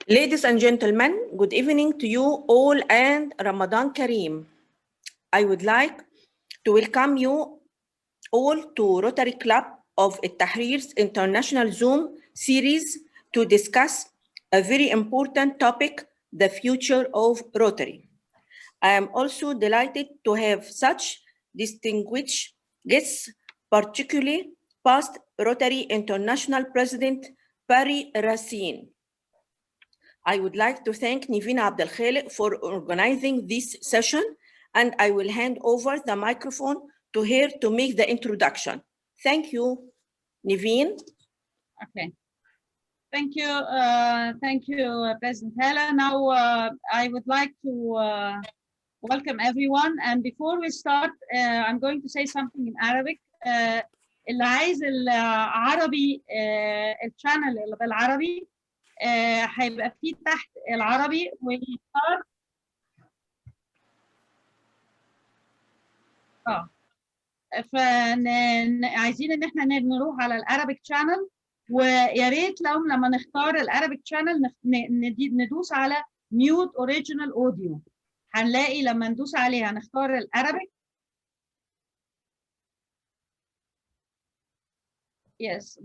Ladies and gentlemen, good evening to you all and Ramadan Kareem. I would like to welcome you all to Rotary Club of ElTahrir's International Zoom series to discuss a very important topic, the future of Rotary. I am also delighted to have such distinguished guests, particularly past Rotary International President Barry Rassin. I would like to thank Niveen Abdelkhaliq for organizing this session, and I will hand over the microphone to her to make the introduction. Thank you, Niveen. Okay. Thank you, President Hala. Now, I would like to welcome everyone. And before we start, I'm going to say something in Arabic. اللي عايز العربي الشانل اللي بالعربي هيبقى فيه تحت العربي ويختار فعايزين ان احنا نروح على الارابيك شانل، ويا ريت لما نختار الارابيك شانل ندوس على ميوت اوريجينال اوديو. هنلاقي لما ندوس عليها نختار الارابيك. يس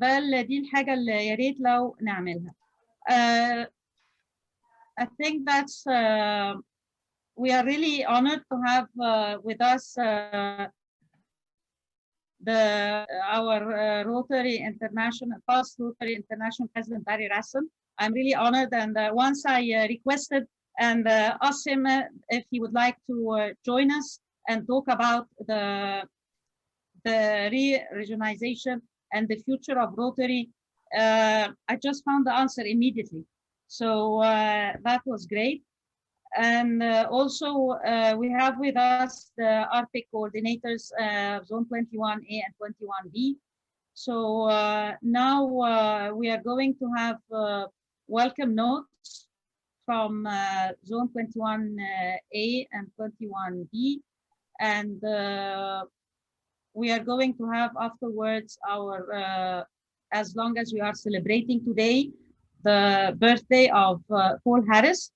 دي الحاجه اللي يا ريت لو نعملها. I think that's we are really honored to have with us our Rotary International, past Rotary International President Barry Rassin. I'm really honored, and once I requested and asked him if he would like to join us and talk about the re-regionalization and the future of Rotary, I just found the answer immediately. So that was great. And also we have with us the RPIC coordinators, Zone 21A and 21B. So now we are going to have welcome notes from Zone 21A and 21B. And we are going to have afterwards our, as long as we are celebrating today, the birthday of Paul Harris.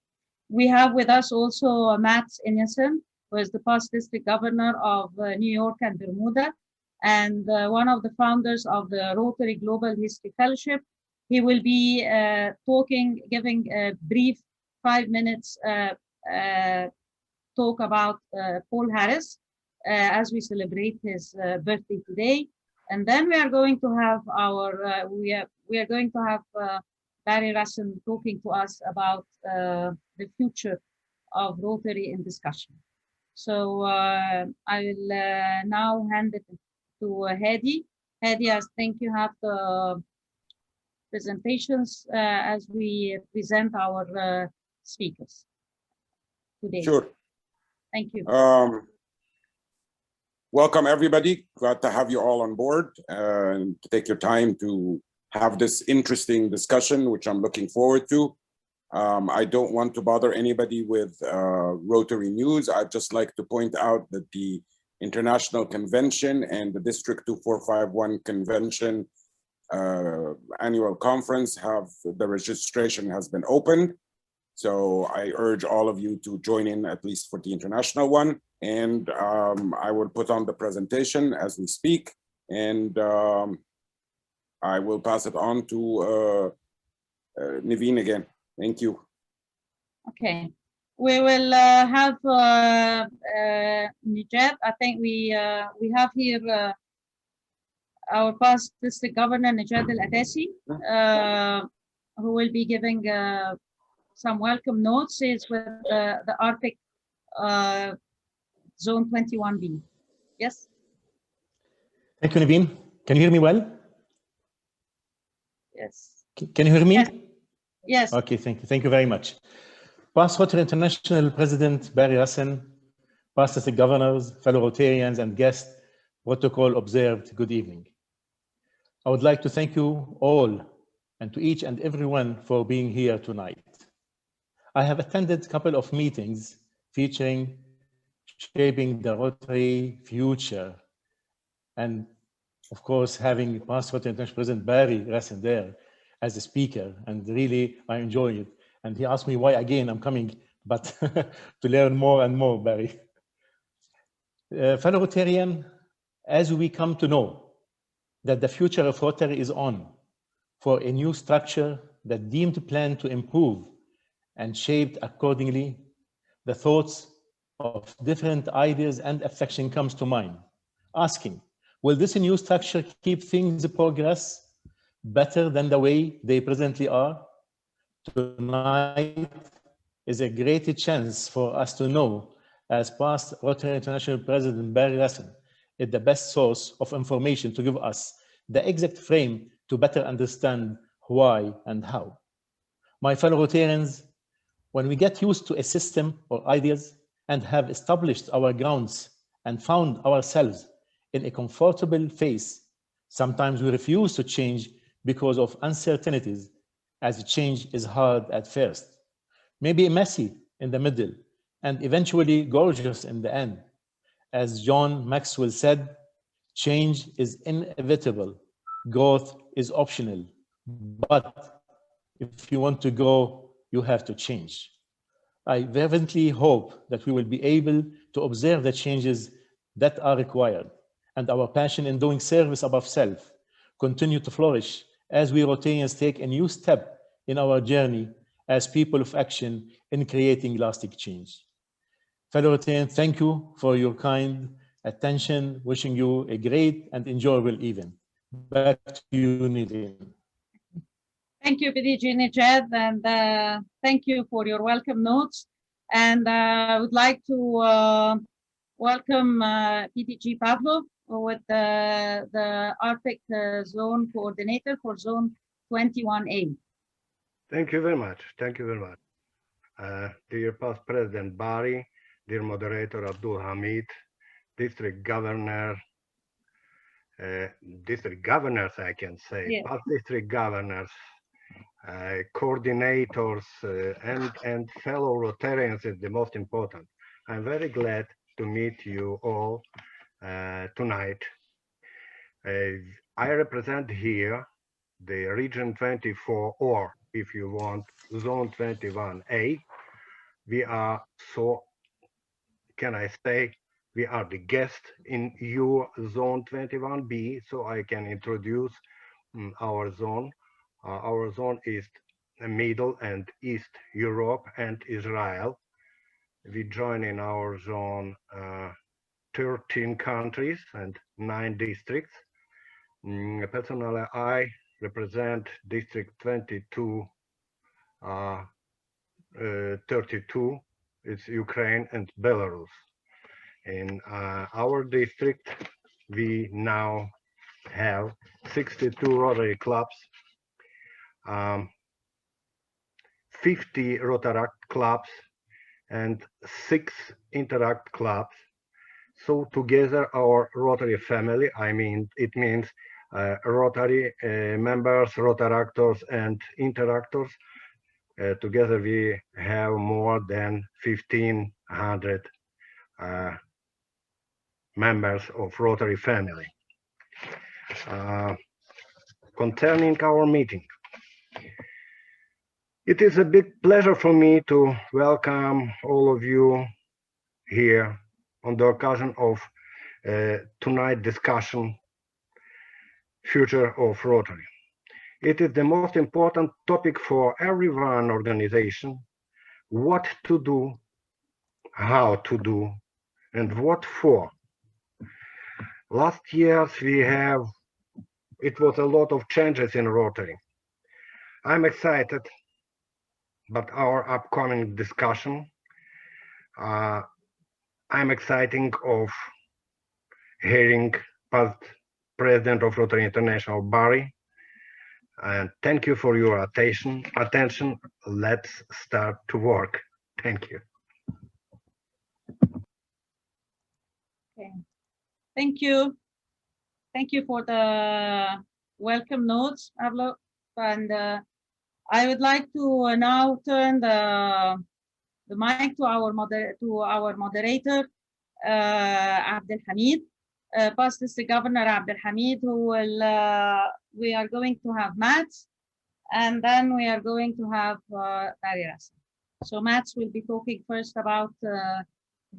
We have with us also Matt Innocen, who is the past district governor of New York and Bermuda, and one of the founders of the Rotary Global History Fellowship. He will be giving a brief 5 minutes talk about Paul Harris as we celebrate his birthday today. And then we are going to have our, we are going to have Barry Rassin talking to us about the future of Rotary in discussion. So I will now hand it to Hadi. Hadi, I think you have the presentations as we present our speakers today. Sure. Thank you. Welcome everybody. Glad to have you all on board and to take your time to have this interesting discussion, which I'm looking forward to. I don't want to bother anybody with Rotary news. I'd just like to point out that the International Convention and the District 2451 Convention annual conference the registration has been opened. So I urge all of you to join in, at least for the international one. And I will put on the presentation as we speak. And I will pass it on to Niveen again. Thank you. Okay, we will have Nijab. I think we have here our past district governor, Nijab Al-Atasi, who will be giving some welcome notes. Is with the RPIC Zone 21B. Yes. Thank you, Niveen. Can you hear me well? Yes. Can you hear me? Yes. Yes. Okay, thank you. Thank you very much. Past Rotary International President Barry Rassin, past district governors, fellow Rotarians and guests, protocol observed, good evening. I would like to thank you all and to each and everyone for being here tonight. I have attended a couple of meetings featuring shaping the Rotary future, and of course having past Rotary International President Barry Rassin there as a speaker, and really I enjoy it. And he asked me why again I'm coming, but to learn more and more, Barry. Fellow Rotarian, as we come to know that the future of Rotary is on for a new structure that deemed plan to improve and shaped accordingly, the thoughts of different ideas and affection comes to mind, asking, will this new structure keep things progress better than the way they presently are? Tonight is a great chance for us to know, as past Rotary International President Barry Rassin is the best source of information to give us the exact frame to better understand why and how. My fellow Rotarians, when we get used to a system or ideas and have established our grounds and found ourselves in a comfortable phase, sometimes we refuse to change because of uncertainties, as change is hard at first, maybe messy in the middle, and eventually gorgeous in the end. As John Maxwell said, change is inevitable, growth is optional, but if you want to grow, you have to change. I fervently hope that we will be able to observe the changes that are required, and our passion in doing service above self continue to flourish as we Rotarians take a new step in our journey as people of action in creating lasting change. Fellow Rotarians, thank you for your kind attention. Wishing you a great and enjoyable evening. Back to you, Nidin. Thank you, PDG Nejad, and thank you for your welcome notes. And I would like to welcome PDG Pavlov with the Arctic Zone Coordinator for Zone 21A. Thank you very much. Thank you very much. Dear Past President Barry, dear Moderator Abdul Hamid, District Governor, District Governors, I can say, Yeah. Past District Governors, coordinators, and fellow Rotarians is the most important. I'm very glad to meet you all tonight. I represent here the Region 24, or if you want, Zone 21A. We are, so can I say, we are the guest in your Zone 21B, so I can introduce our zone. Our zone is Middle and East Europe and Israel. We join in our zone 13 countries and 9 districts. Personally, I represent District 22, 32, it's Ukraine and Belarus. In our district, we now have 62 Rotary clubs, 50 Rotaract clubs, and 6 Interact clubs. So together our Rotary family, I mean, it means Rotary members, Rotaractors and Interactors. Together we have more than 1,500 members of Rotary family. Concerning our meeting, it is a big pleasure for me to welcome all of you here on the occasion of tonight's discussion, Future of Rotary. It is the most important topic for every one organization: what to do, how to do, and what for. Last years it was a lot of changes in Rotary. I'm excited about our upcoming discussion. I'm excited of hearing past President of Rotary International, Barry. And thank you for your attention. Let's start to work. Thank you. Okay. Thank you. Thank you for the welcome notes, Pablo. And I would like to now turn the mic to our moderator, Abdel Hamid, past District Governor Abdel Hamid, who will we are going to have maths and then we are going to have Barry Rassin. So Mats will be talking first about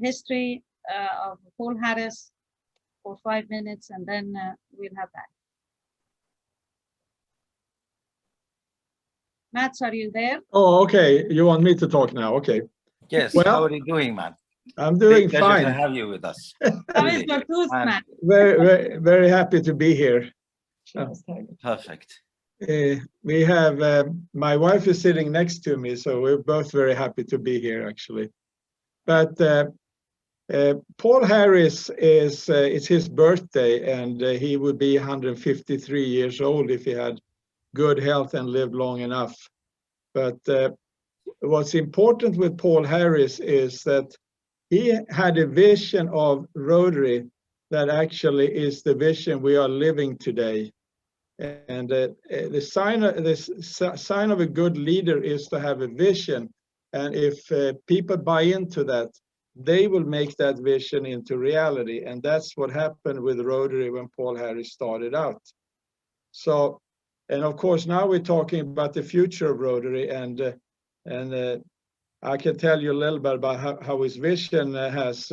history of Paul Harris for 5 minutes, and then we'll have that. Mats, are you there? Oh, okay. You want me to talk now? Okay. Yes. Well, how are you doing, man? I'm doing Big pleasure to fine. have you with us. How is Really. your tooth, And- Mats? Very happy to be here. Perfect. We have my wife is sitting next to me, so we're both very happy to be here, actually. But Paul Harris is it's his birthday, and he would be 153 years old if he had good health and lived long enough. But what's important with Paul Harris is that he had a vision of Rotary that actually is the vision we are living today. And the sign of a good leader is to have a vision. And if people buy into that, they will make that vision into reality. And that's what happened with Rotary when Paul Harris started out. So, and of course, now we're talking about the future of Rotary, and I can tell you a little bit about how his vision has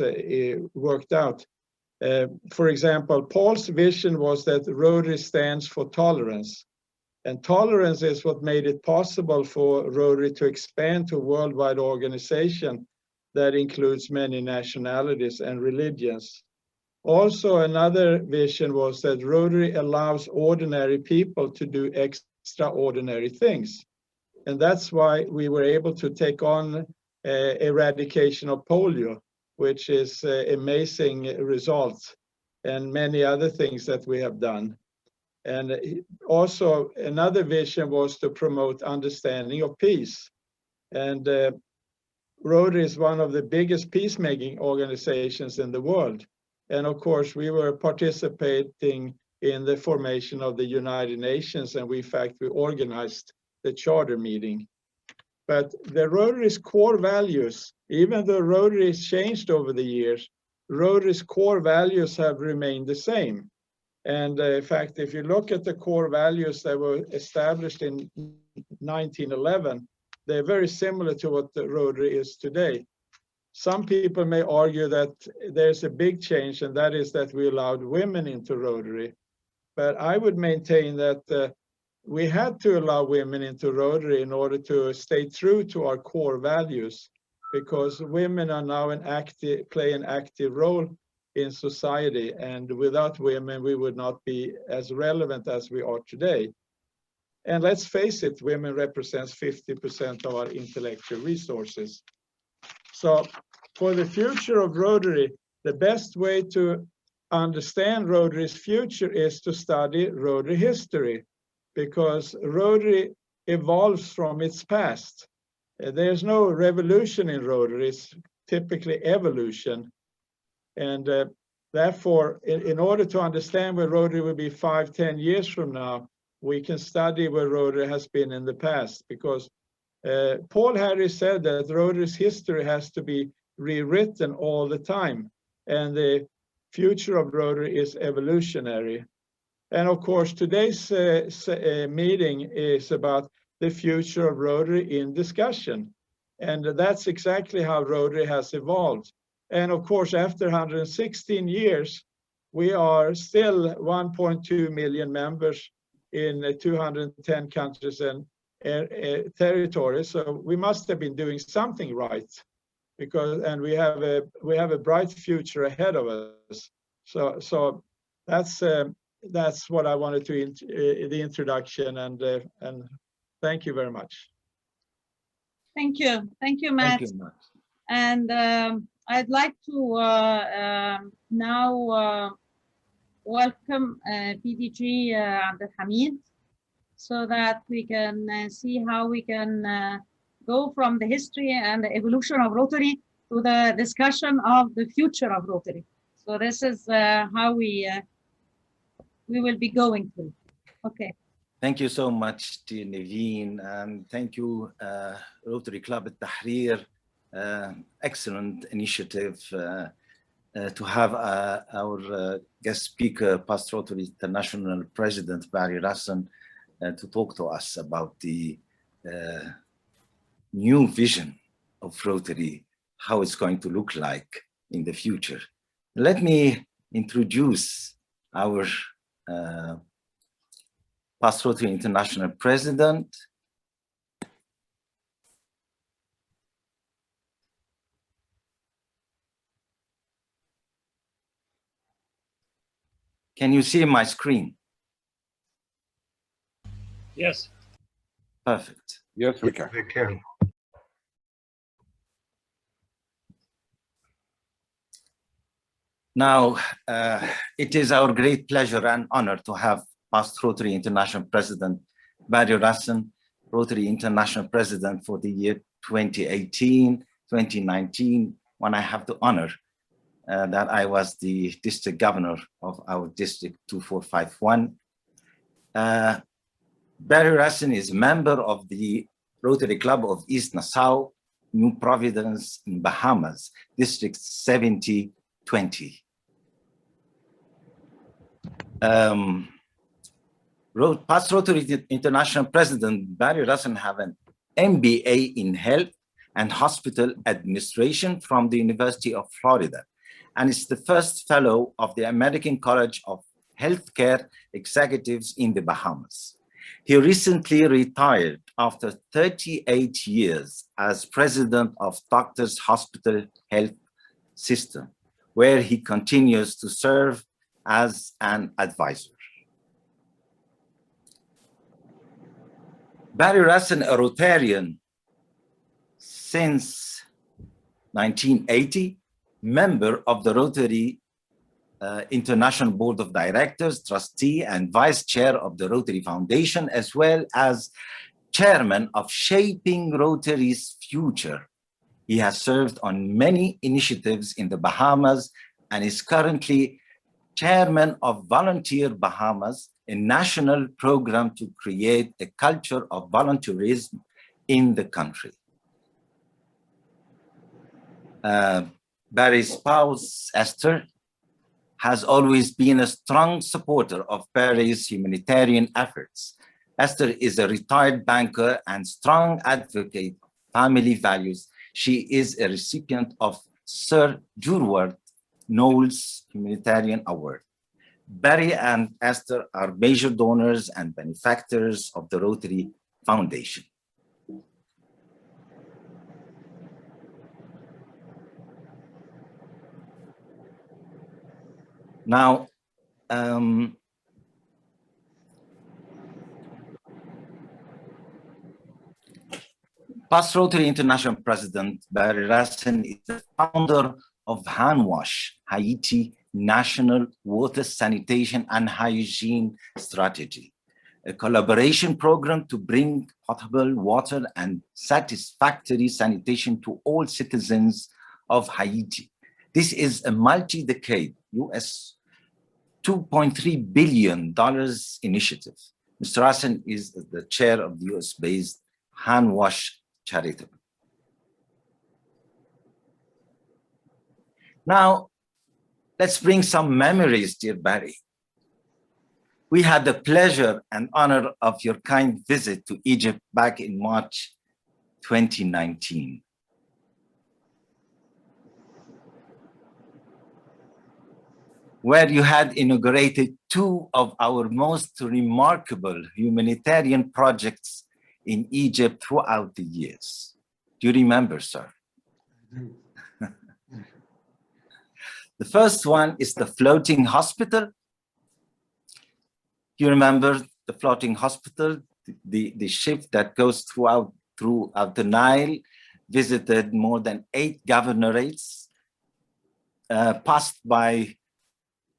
worked out. For example, Paul's vision was that Rotary stands for tolerance. And tolerance is what made it possible for Rotary to expand to a worldwide organization that includes many nationalities and religions. Also, another vision was that Rotary allows ordinary people to do extraordinary things. And that's why we were able to take on eradication of polio, which is amazing results, and many other things that we have done. And also another vision was to promote understanding of peace. And Rotary is one of the biggest peacemaking organizations in the world. And of course, we were participating in the formation of the United Nations, and in fact, we organized the charter meeting. But the Rotary's core values, even though Rotary has changed over the years, Rotary's core values have remained the same. And in fact, if you look at the core values that were established in 1911, they're very similar to what the Rotary is today. Some people may argue that there's a big change, and that is that we allowed women into Rotary. But I would maintain that we had to allow women into Rotary in order to stay true to our core values, because women are now play an active role in society, and without women, we would not be as relevant as we are today. And let's face it, women represents 50% of our intellectual resources. So for the future of Rotary, the best way to understand Rotary's future is to study Rotary history, because Rotary evolves from its past. There's no revolution in Rotary, it's typically evolution. And therefore, in order to understand where Rotary will be 5-10 years from now, we can study where Rotary has been in the past, because Paul Harris said that Rotary's history has to be rewritten all the time, and the future of Rotary is evolutionary. And of course, today's meeting is about the future of Rotary in discussion, and that's exactly how Rotary has evolved. And of course, after 116 years, we are still 1.2 million members in 210 countries and territories. So we must have been doing something right, and we have a bright future ahead of us. So that's what I wanted to the introduction, and thank you very much. Thank you, Matt. Thank you, Matt. And I'd like to now welcome PDG Abdelhamid, so that we can see how we can go from the history and the evolution of Rotary to the discussion of the future of Rotary. So this is how we will be going through. Okay. Thank you so much to Naveen, and thank you, Rotary Club Tahrir. Excellent initiative to have our guest speaker, Past Rotary International President Barry Rassin, to talk to us about the new vision of Rotary, how it's going to look like in the future. Let me introduce our past Rotary International President. Can you see my screen? Yes. Perfect. Yes, we can. We can. Now, it is our great pleasure and honor to have past Rotary International President Barry Rassin, Rotary International President for the year 2018, 2019, when I have the honor that I was the district governor of our district 2451. Barry Rassin is member of the Rotary Club of East Nassau, New Providence in Bahamas, District 7020. Past Rotary International President Barry Rassin have an MBA in Health and Hospital Administration from the University of Florida, and is the first fellow of the American College of Healthcare Executives in the Bahamas. He recently retired after 38 years as president of Doctors Hospital Health System, where he continues to serve as an advisor. Barry Rassin, a Rotarian since 1980, member of the Rotary International Board of Directors, trustee and vice chair of the Rotary Foundation, as well as chairman of Shaping Rotary's Future. He has served on many initiatives in the Bahamas and is currently chairman of Volunteer Bahamas, a national program to create a culture of volunteerism in the country. Barry's spouse, Esther, has always been a strong supporter of Barry's humanitarian efforts. Esther is a retired banker and strong advocate of family values. She is a recipient of Sir Jurward Knowles Humanitarian Award. Barry and Esther are major donors and benefactors of the Rotary Foundation. Now, past Rotary International President Barry Rassin is the founder of HandWash, Haiti National Water Sanitation and Hygiene Strategy, a collaboration program to bring potable water and satisfactory sanitation to all citizens of Haiti. This is a multi-decade US $2.3 billion initiative. Mr. Rassin is the chair of the US-based HandWash Charitable. Now, let's bring some memories, dear Barry. We had the pleasure and honor of your kind visit to Egypt back in March 2019. Where you had inaugurated two of our most remarkable humanitarian projects in Egypt throughout the years. Do you remember, sir? I do. The first one is the floating hospital. You remember the floating hospital, the ship that goes throughout the Nile, visited more than 8 governorates, passed by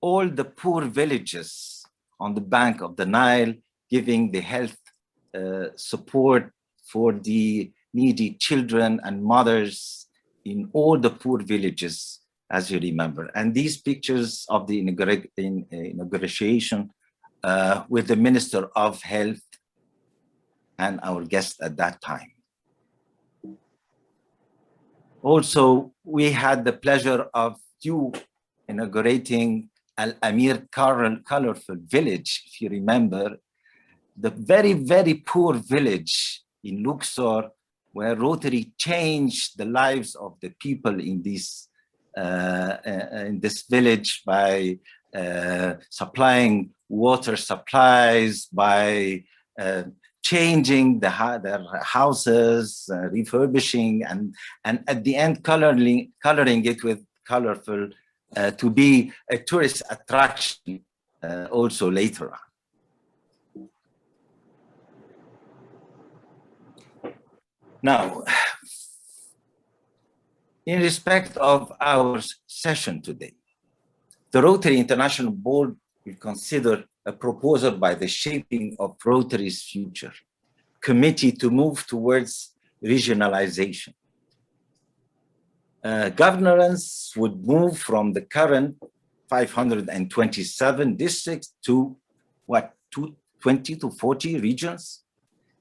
all the poor villages on the bank of the Nile, giving the health support for the needy children and mothers in all the poor villages, as you remember. And these pictures of the inauguration with the Minister of Health and our guest at that time. Also, we had the pleasure of you inaugurating Al-Amir Colorful Village, if you remember, the very, very poor village in Luxor, where Rotary changed the lives of the people in this village by supplying water supplies, by changing their houses, refurbishing, and at the end coloring it with colorful to be a tourist attraction also later on. Now, in respect of our session today, the Rotary International Board will consider a proposal by the Shaping of Rotary's Future Committee to move towards regionalization. Governance would move from the current 527 districts to what, 20 to 40 regions?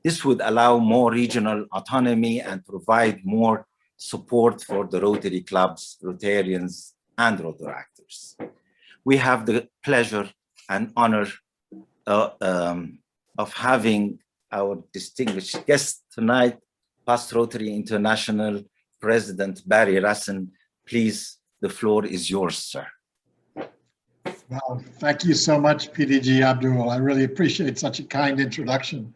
This would allow more regional autonomy and provide more support for the Rotary clubs, Rotarians, and Rotaractors. We have the pleasure and honor of having our distinguished guest tonight, past Rotary International President Barry Rassin. Please, the floor is yours, sir. Well, thank you so much, PDG Abdul. I really appreciate such a kind introduction.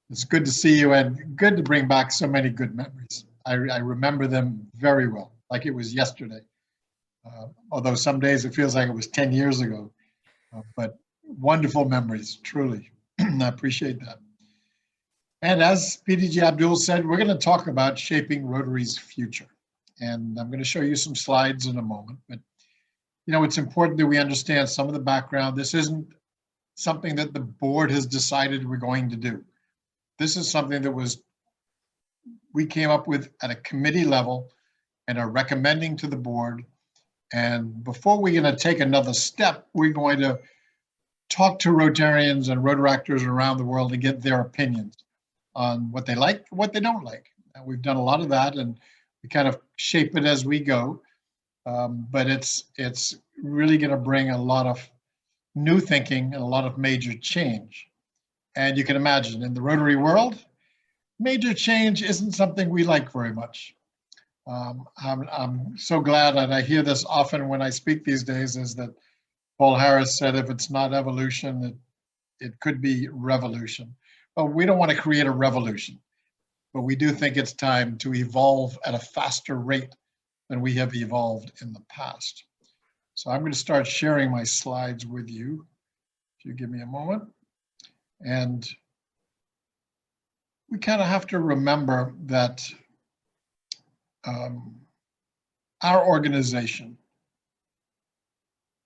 It's good to see you and good to bring back so many good memories. I remember them very well, like it was yesterday. Although some days it feels like it was 10 years ago, but wonderful memories, truly. I appreciate that. And as PDG Abdul said, we're going to talk about shaping Rotary's future. And I'm going to show you some slides in a moment, but you know, it's important that we understand some of the background. This isn't something that the board has decided we're going to do. This is something that we came up with at a committee level and are recommending to the board. And before we're going to take another step, we're going to talk to Rotarians and Rotaractors around the world and get their opinions on what they like, what they don't like. And we've done a lot of that, and we kind of shape it as we go. But it's really going to bring a lot of new thinking and a lot of major change. And you can imagine in the Rotary world, major change isn't something we like very much. I'm so glad, and I hear this often when I speak these days, is that Paul Harris said, if it's not evolution, it could be revolution. Well, we don't want to create a revolution, but we do think it's time to evolve at a faster rate than we have evolved in the past. So I'm going to start sharing my slides with you. If you give me a moment. And we kind of have to remember that our organization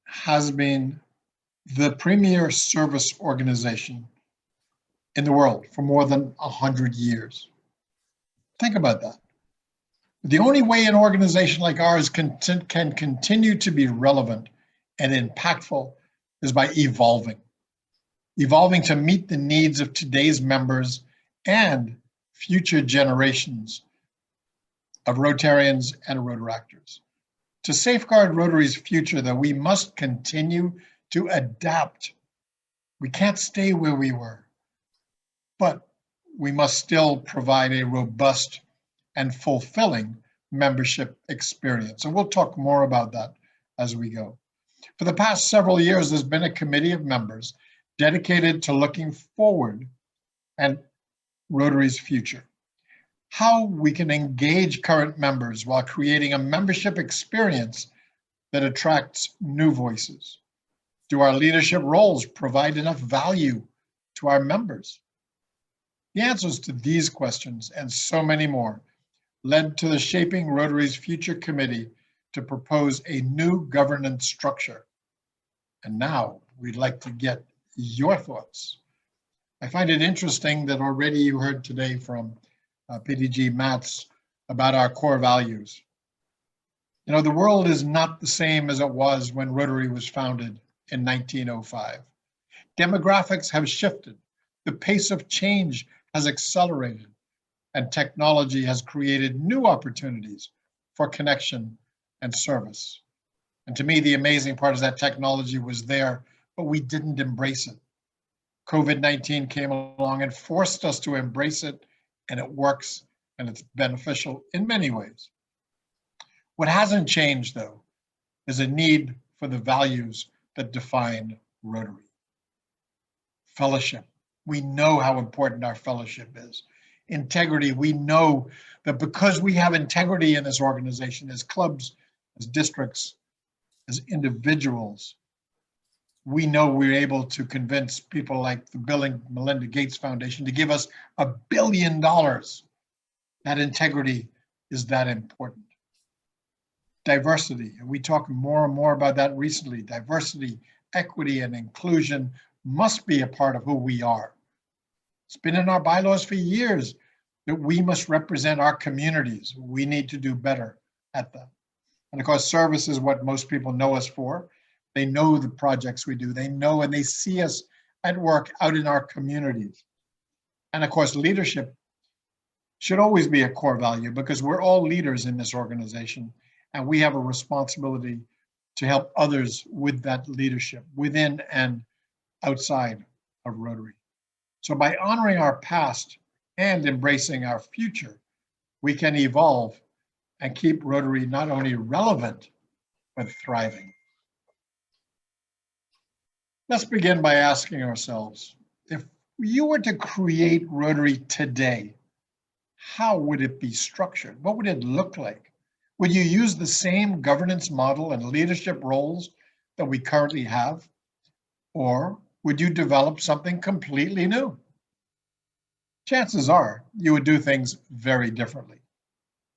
has been the premier service organization in the world for more than 100 years. Think about that. The only way an organization like ours can continue to be relevant and impactful is by evolving to meet the needs of today's members and future generations of Rotarians and Rotaractors. To safeguard Rotary's future, though, we must continue to adapt. We can't stay where we were, but we must still provide a robust and fulfilling membership experience. And we'll talk more about that as we go. For the past several years, there's been a committee of members dedicated to looking forward at Rotary's future. How we can engage current members while creating a membership experience that attracts new voices. Do our leadership roles provide enough value to our members? The answers to these questions and so many more led to the Shaping Rotary's Future Committee to propose a new governance structure. And now we'd like to get your thoughts. I find it interesting that already you heard today from PDG Matz about our core values. You know, the world is not the same as it was when Rotary was founded in 1905. Demographics have shifted, the pace of change has accelerated, and technology has created new opportunities for connection and service. And to me, the amazing part is that technology was there, but we didn't embrace it. COVID-19 came along and forced us to embrace it, and it works, and it's beneficial in many ways. What hasn't changed, though, is a need for the values that define Rotary. Fellowship. We know how important our fellowship is. Integrity. We know that because we have integrity in this organization, as clubs, as districts, as individuals, we know we're able to convince people like the Bill and Melinda Gates Foundation to give us $1 billion. That integrity is that important. Diversity, and we talk more and more about that recently. Diversity, equity, and inclusion must be a part of who we are. It's been in our bylaws for years that we must represent our communities. We need to do better at that. And of course, service is what most people know us for. They know the projects we do. They know and they see us at work out in our communities. And of course, leadership should always be a core value because we're all leaders in this organization. And we have a responsibility to help others with that leadership within and outside of Rotary. So by honoring our past and embracing our future, we can evolve and keep Rotary not only relevant, but thriving. Let's begin by asking ourselves, if you were to create Rotary today, how would it be structured? What would it look like? Would you use the same governance model and leadership roles that we currently have? Or would you develop something completely new? Chances are you would do things very differently.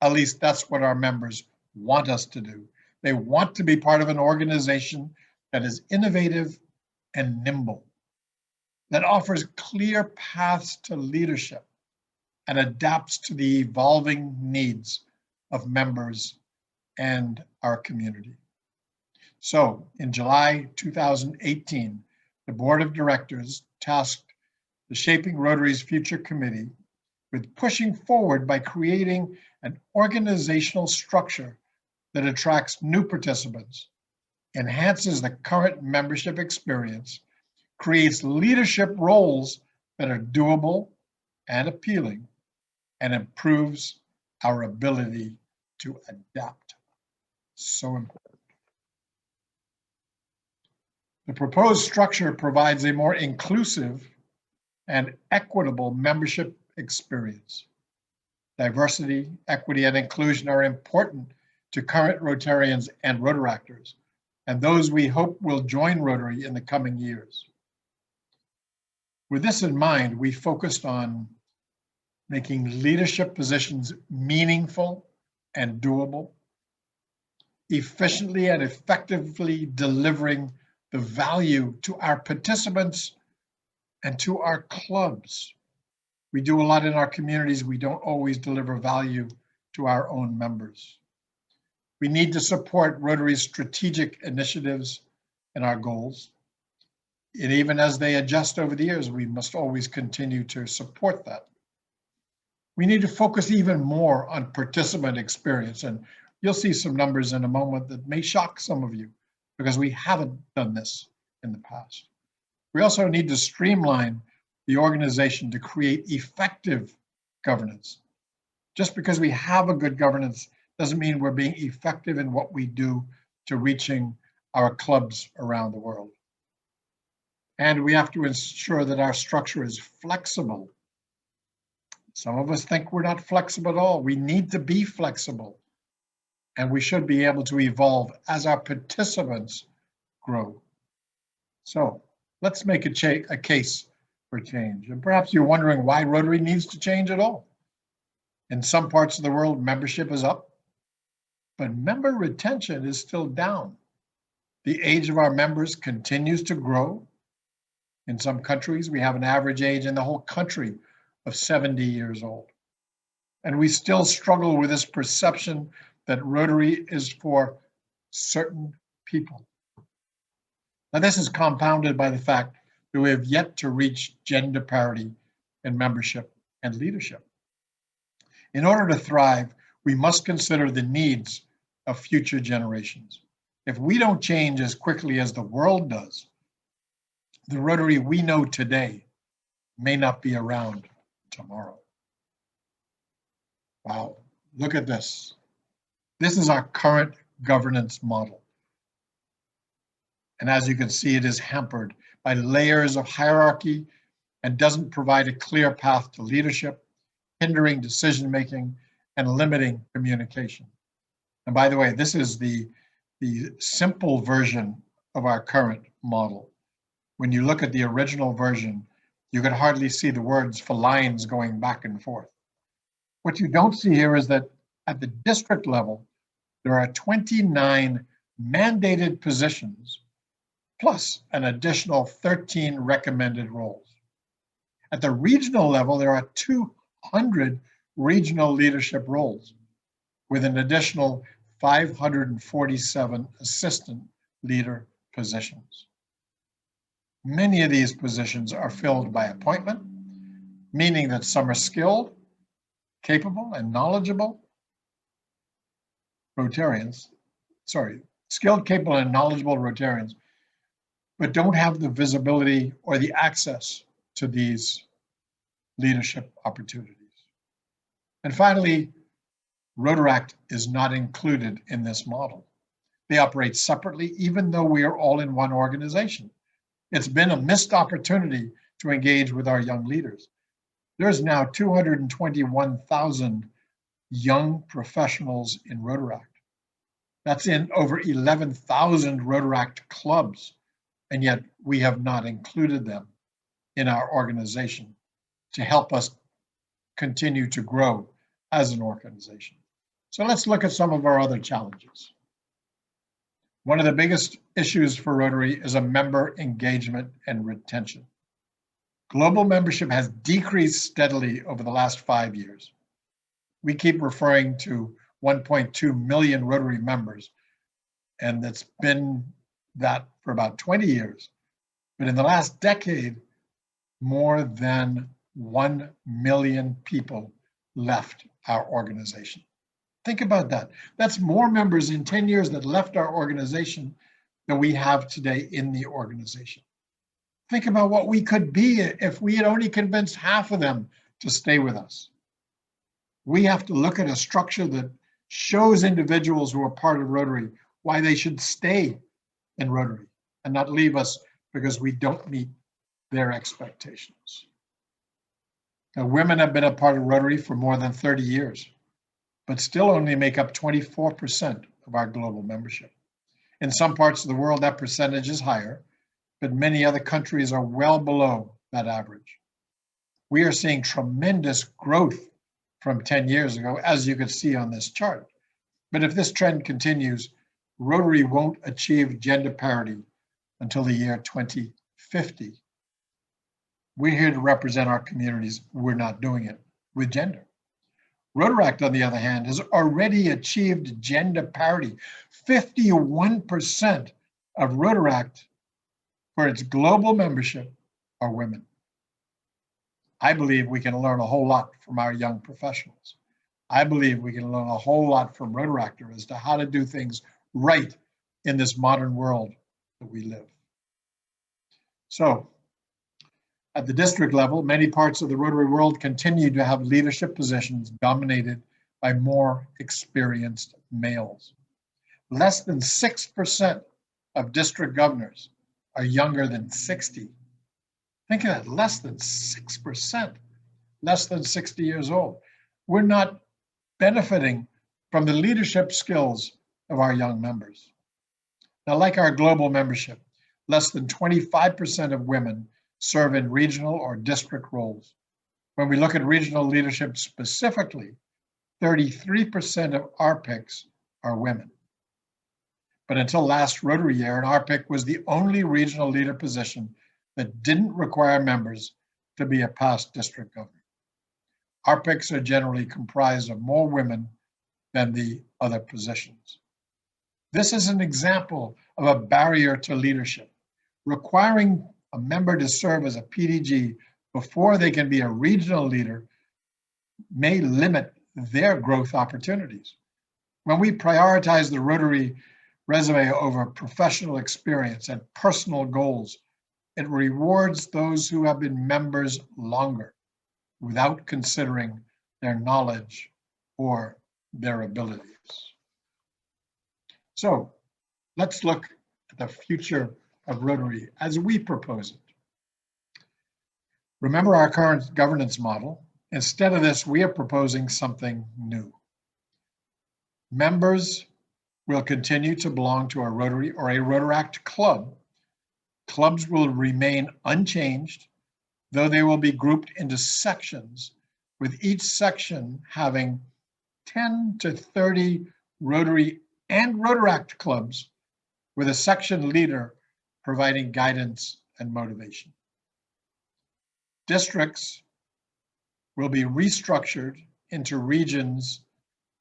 At least that's what our members want us to do. They want to be part of an organization that is innovative and nimble, that offers clear paths to leadership and adapts to the evolving needs of members and our community. So in July 2018, the Board of Directors tasked the Shaping Rotary's Future Committee with pushing forward by creating an organizational structure that attracts new participants, enhances the current membership experience, creates leadership roles that are doable and appealing, and improves our ability to adapt. So important. The proposed structure provides a more inclusive and equitable membership experience. Diversity, equity, and inclusion are important to current Rotarians and Rotaractors, and those we hope will join Rotary in the coming years. With this in mind, we focused on making leadership positions meaningful and doable, efficiently and effectively delivering the value to our participants and to our clubs. We do a lot in our communities. We don't always deliver value to our own members. We need to support Rotary's strategic initiatives and our goals. And even as they adjust over the years, we must always continue to support that. We need to focus even more on participant experience. And you'll see some numbers in a moment that may shock some of you because we haven't done this in the past. We also need to streamline the organization to create effective governance. Just because we have a good governance doesn't mean we're being effective in what we do to reaching our clubs around the world. And we have to ensure that our structure is flexible. Some of us think we're not flexible at all. We need to be flexible. And we should be able to evolve as our participants grow. So let's make a case for change. And perhaps you're wondering why Rotary needs to change at all. In some parts of the world, membership is up, but member retention is still down. The age of our members continues to grow. In some countries, we have an average age in the whole country of 70 years old. And we still struggle with this perception that Rotary is for certain people. Now, this is compounded by the fact that we have yet to reach gender parity in membership and leadership. In order to thrive, we must consider the needs of future generations. If we don't change as quickly as the world does, the Rotary we know today may not be around tomorrow. Wow, look at this. This is our current governance model. And as you can see, it is hampered by layers of hierarchy and doesn't provide a clear path to leadership, hindering decision-making and limiting communication. And by the way, this is the simple version of our current model. When you look at the original version, you can hardly see the words for lines going back and forth. What you don't see here is that at the district level, there are 29 mandated positions plus an additional 13 recommended roles. At the regional level, there are 200 regional leadership roles with an additional 547 assistant leader positions. Many of these positions are filled by appointment, meaning that some are skilled, capable, and knowledgeable Rotarians, skilled, capable, and knowledgeable Rotarians, but don't have the visibility or the access to these leadership opportunities. And finally, Rotaract is not included in this model. They operate separately, even though we are all in one organization. It's been a missed opportunity to engage with our young leaders. There's now 221,000 young professionals in Rotaract. That's in over 11,000 Rotaract clubs, and yet we have not included them in our organization to help us continue to grow as an organization. So let's look at some of our other challenges. One of the biggest issues for Rotary is a member engagement and retention. Global membership has decreased steadily over the last 5 years. We keep referring to 1.2 million Rotary members, and it's been that for about 20 years. But in the last decade, more than 1 million people left our organization. Think about that. That's more members in 10 years that left our organization than we have today in the organization. Think about what we could be if we had only convinced half of them to stay with us. We have to look at a structure that shows individuals who are part of Rotary why they should stay in Rotary and not leave us because we don't meet their expectations. Now, women have been a part of Rotary for more than 30 years, but still only make up 24% of our global membership. In some parts of the world, that percentage is higher, but many other countries are well below that average. We are seeing tremendous growth from 10 years ago, as you can see on this chart. But if this trend continues, Rotary won't achieve gender parity until the year 2050. We're here to represent our communities. We're not doing it with gender. Rotaract, on the other hand, has already achieved gender parity. 51% of Rotaract for its global membership are women. I believe we can learn a whole lot from our young professionals. I believe we can learn a whole lot from Rotaractor as to how to do things right in this modern world that we live. So, at the district level, many parts of the Rotary world continue to have leadership positions dominated by more experienced males. Less than 6% of district governors are younger than 60. Think of that, less than 6%, less than 60 years old. We're not benefiting from the leadership skills of our young members. Now, like our global membership, less than 25% of women serve in regional or district roles. When we look at regional leadership specifically, 33% of RPICs are women. But until last Rotary year, an RPIC was the only regional leader position that didn't require members to be a past district governor. RPICs are generally comprised of more women than the other positions. This is an example of a barrier to leadership. Requiring a member to serve as a PDG before they can be a regional leader may limit their growth opportunities. When we prioritize the Rotary resume over professional experience and personal goals, it rewards those who have been members longer without considering their knowledge or their abilities. So let's look at the future of Rotary as we propose it. Remember our current governance model. Instead of this, we are proposing something new. Members will continue to belong to a Rotary or a Rotaract club. Clubs will remain unchanged, though they will be grouped into sections, with each section having 10 to 30 Rotary and Rotaract clubs, with a section leader providing guidance and motivation. Districts will be restructured into regions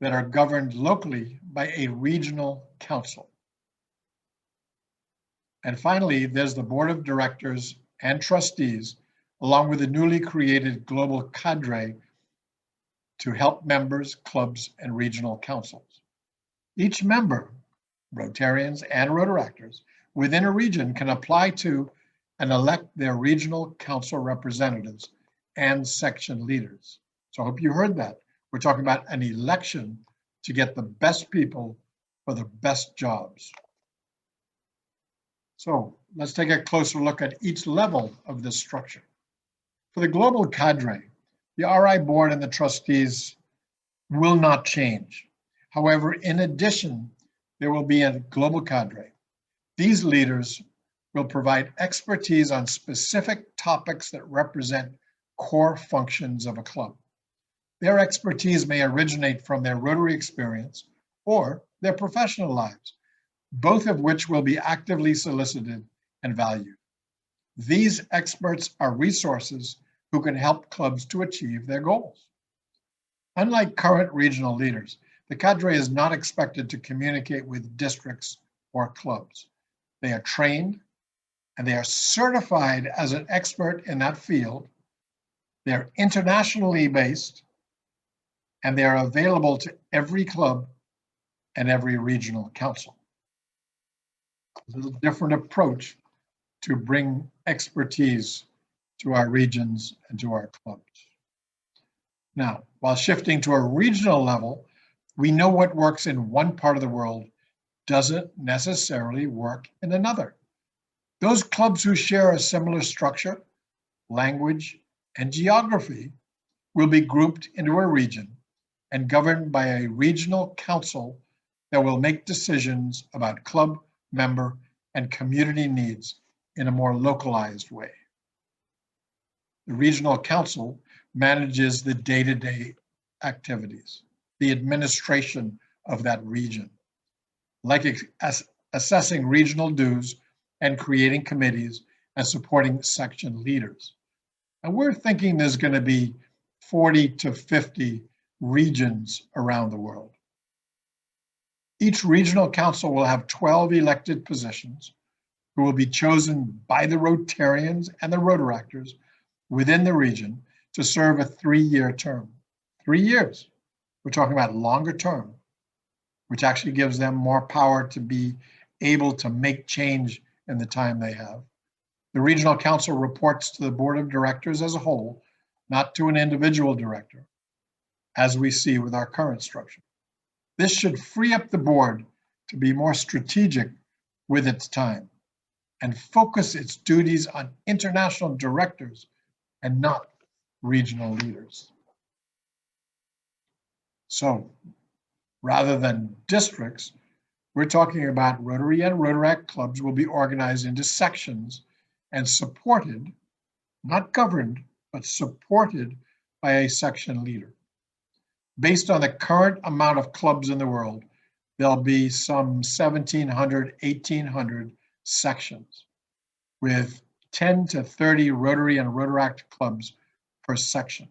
that are governed locally by a regional council. And finally, there's the board of directors and trustees, along with the newly created global cadre to help members, clubs, and regional councils. Each member, Rotarians and Rotaractors, within a region can apply to and elect their regional council representatives and section leaders. So I hope you heard that. We're talking about an election to get the best people for the best jobs. So let's take a closer look at each level of this structure. For the global cadre, the RI board and the trustees will not change. However, in addition, there will be a global cadre. These leaders will provide expertise on specific topics that represent core functions of a club. Their expertise may originate from their Rotary experience or their professional lives, both of which will be actively solicited and valued. These experts are resources who can help clubs to achieve their goals. Unlike current regional leaders, the cadre is not expected to communicate with districts or clubs. They are trained and they are certified as an expert in that field. They're internationally based and they are available to every club and every regional council. A little different approach to bring expertise to our regions and to our clubs. Now, while shifting to a regional level, we know what works in one part of the world doesn't necessarily work in another. Those clubs who share a similar structure, language, and geography will be grouped into a region and governed by a regional council that will make decisions about club, member, and community needs in a more localized way. The regional council manages the day-to-day activities, the administration of that region, like assessing regional dues and creating committees and supporting section leaders. And we're thinking there's going to be 40 to 50 regions around the world. Each regional council will have 12 elected positions who will be chosen by the Rotarians and the Rotaractors within the region to serve a 3-year term. 3 years. We're talking about longer term, which actually gives them more power to be able to make change in the time they have. The regional council reports to the board of directors as a whole, not to an individual director, as we see with our current structure. This should free up the board to be more strategic with its time and focus its duties on international directors and not regional leaders. So rather than districts, we're talking about Rotary and Rotaract clubs will be organized into sections and supported, not governed, but supported by a section leader. Based on the current amount of clubs in the world, there'll be some 1,700, 1,800 sections with 10 to 30 Rotary and Rotaract clubs per section.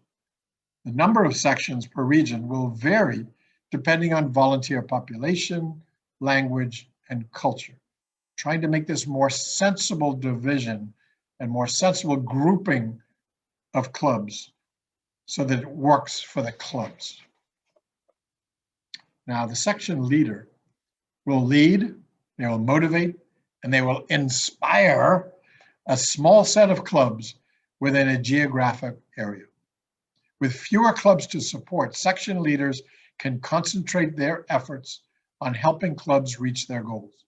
The number of sections per region will vary depending on volunteer population, language, and culture, trying to make this more sensible division and more sensible grouping of clubs so that it works for the clubs. Now, the section leader will lead, they will motivate, and they will inspire a small set of clubs within a geographic area. With fewer clubs to support, section leaders can concentrate their efforts on helping clubs reach their goals.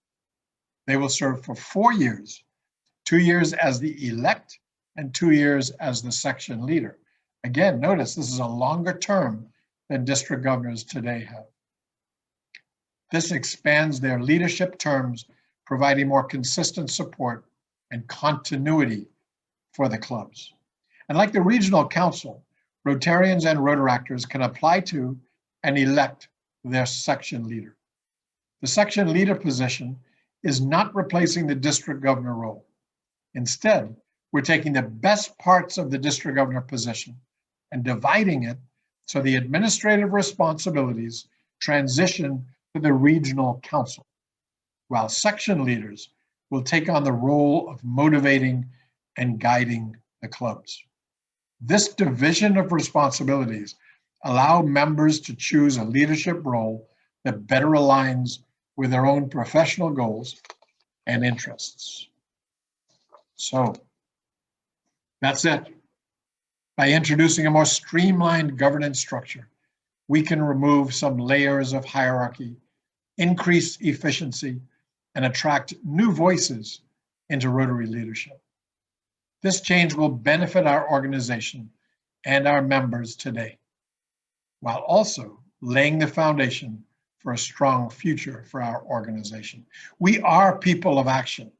They will serve for 4 years, 2 years as the elect and 2 years as the section leader. Again, notice this is a longer term than district governors today have. This expands their leadership terms, providing more consistent support and continuity for the clubs. And like the regional council, Rotarians and Rotaractors can apply to and elect their section leader. The section leader position is not replacing the district governor role. Instead, we're taking the best parts of the district governor position and dividing it so the administrative responsibilities transition to the regional council, while section leaders will take on the role of motivating and guiding the clubs. This division of responsibilities allow members to choose a leadership role that better aligns with their own professional goals and interests. So that's it. By introducing a more streamlined governance structure, we can remove some layers of hierarchy, increase efficiency, and attract new voices into Rotary leadership. This change will benefit our organization and our members today, while also laying the foundation for a strong future for our organization. We are people of action.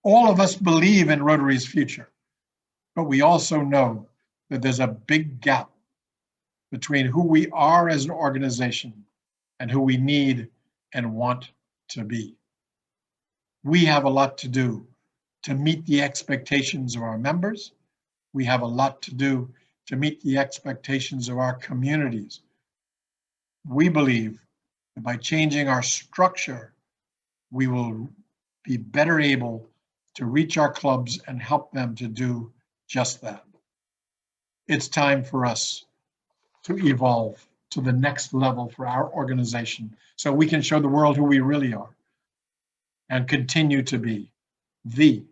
All of us believe in Rotary's future, but we also know that there's a big gap between who we are as an organization and who we need and want to be. We have a lot to do to meet the expectations of our members. We have a lot to do to meet the expectations of our communities. We believe that by changing our structure, we will be better able to reach our clubs and help them to do just that. It's time for us to evolve to the next level for our organization so we can show the world who we really are and continue to be the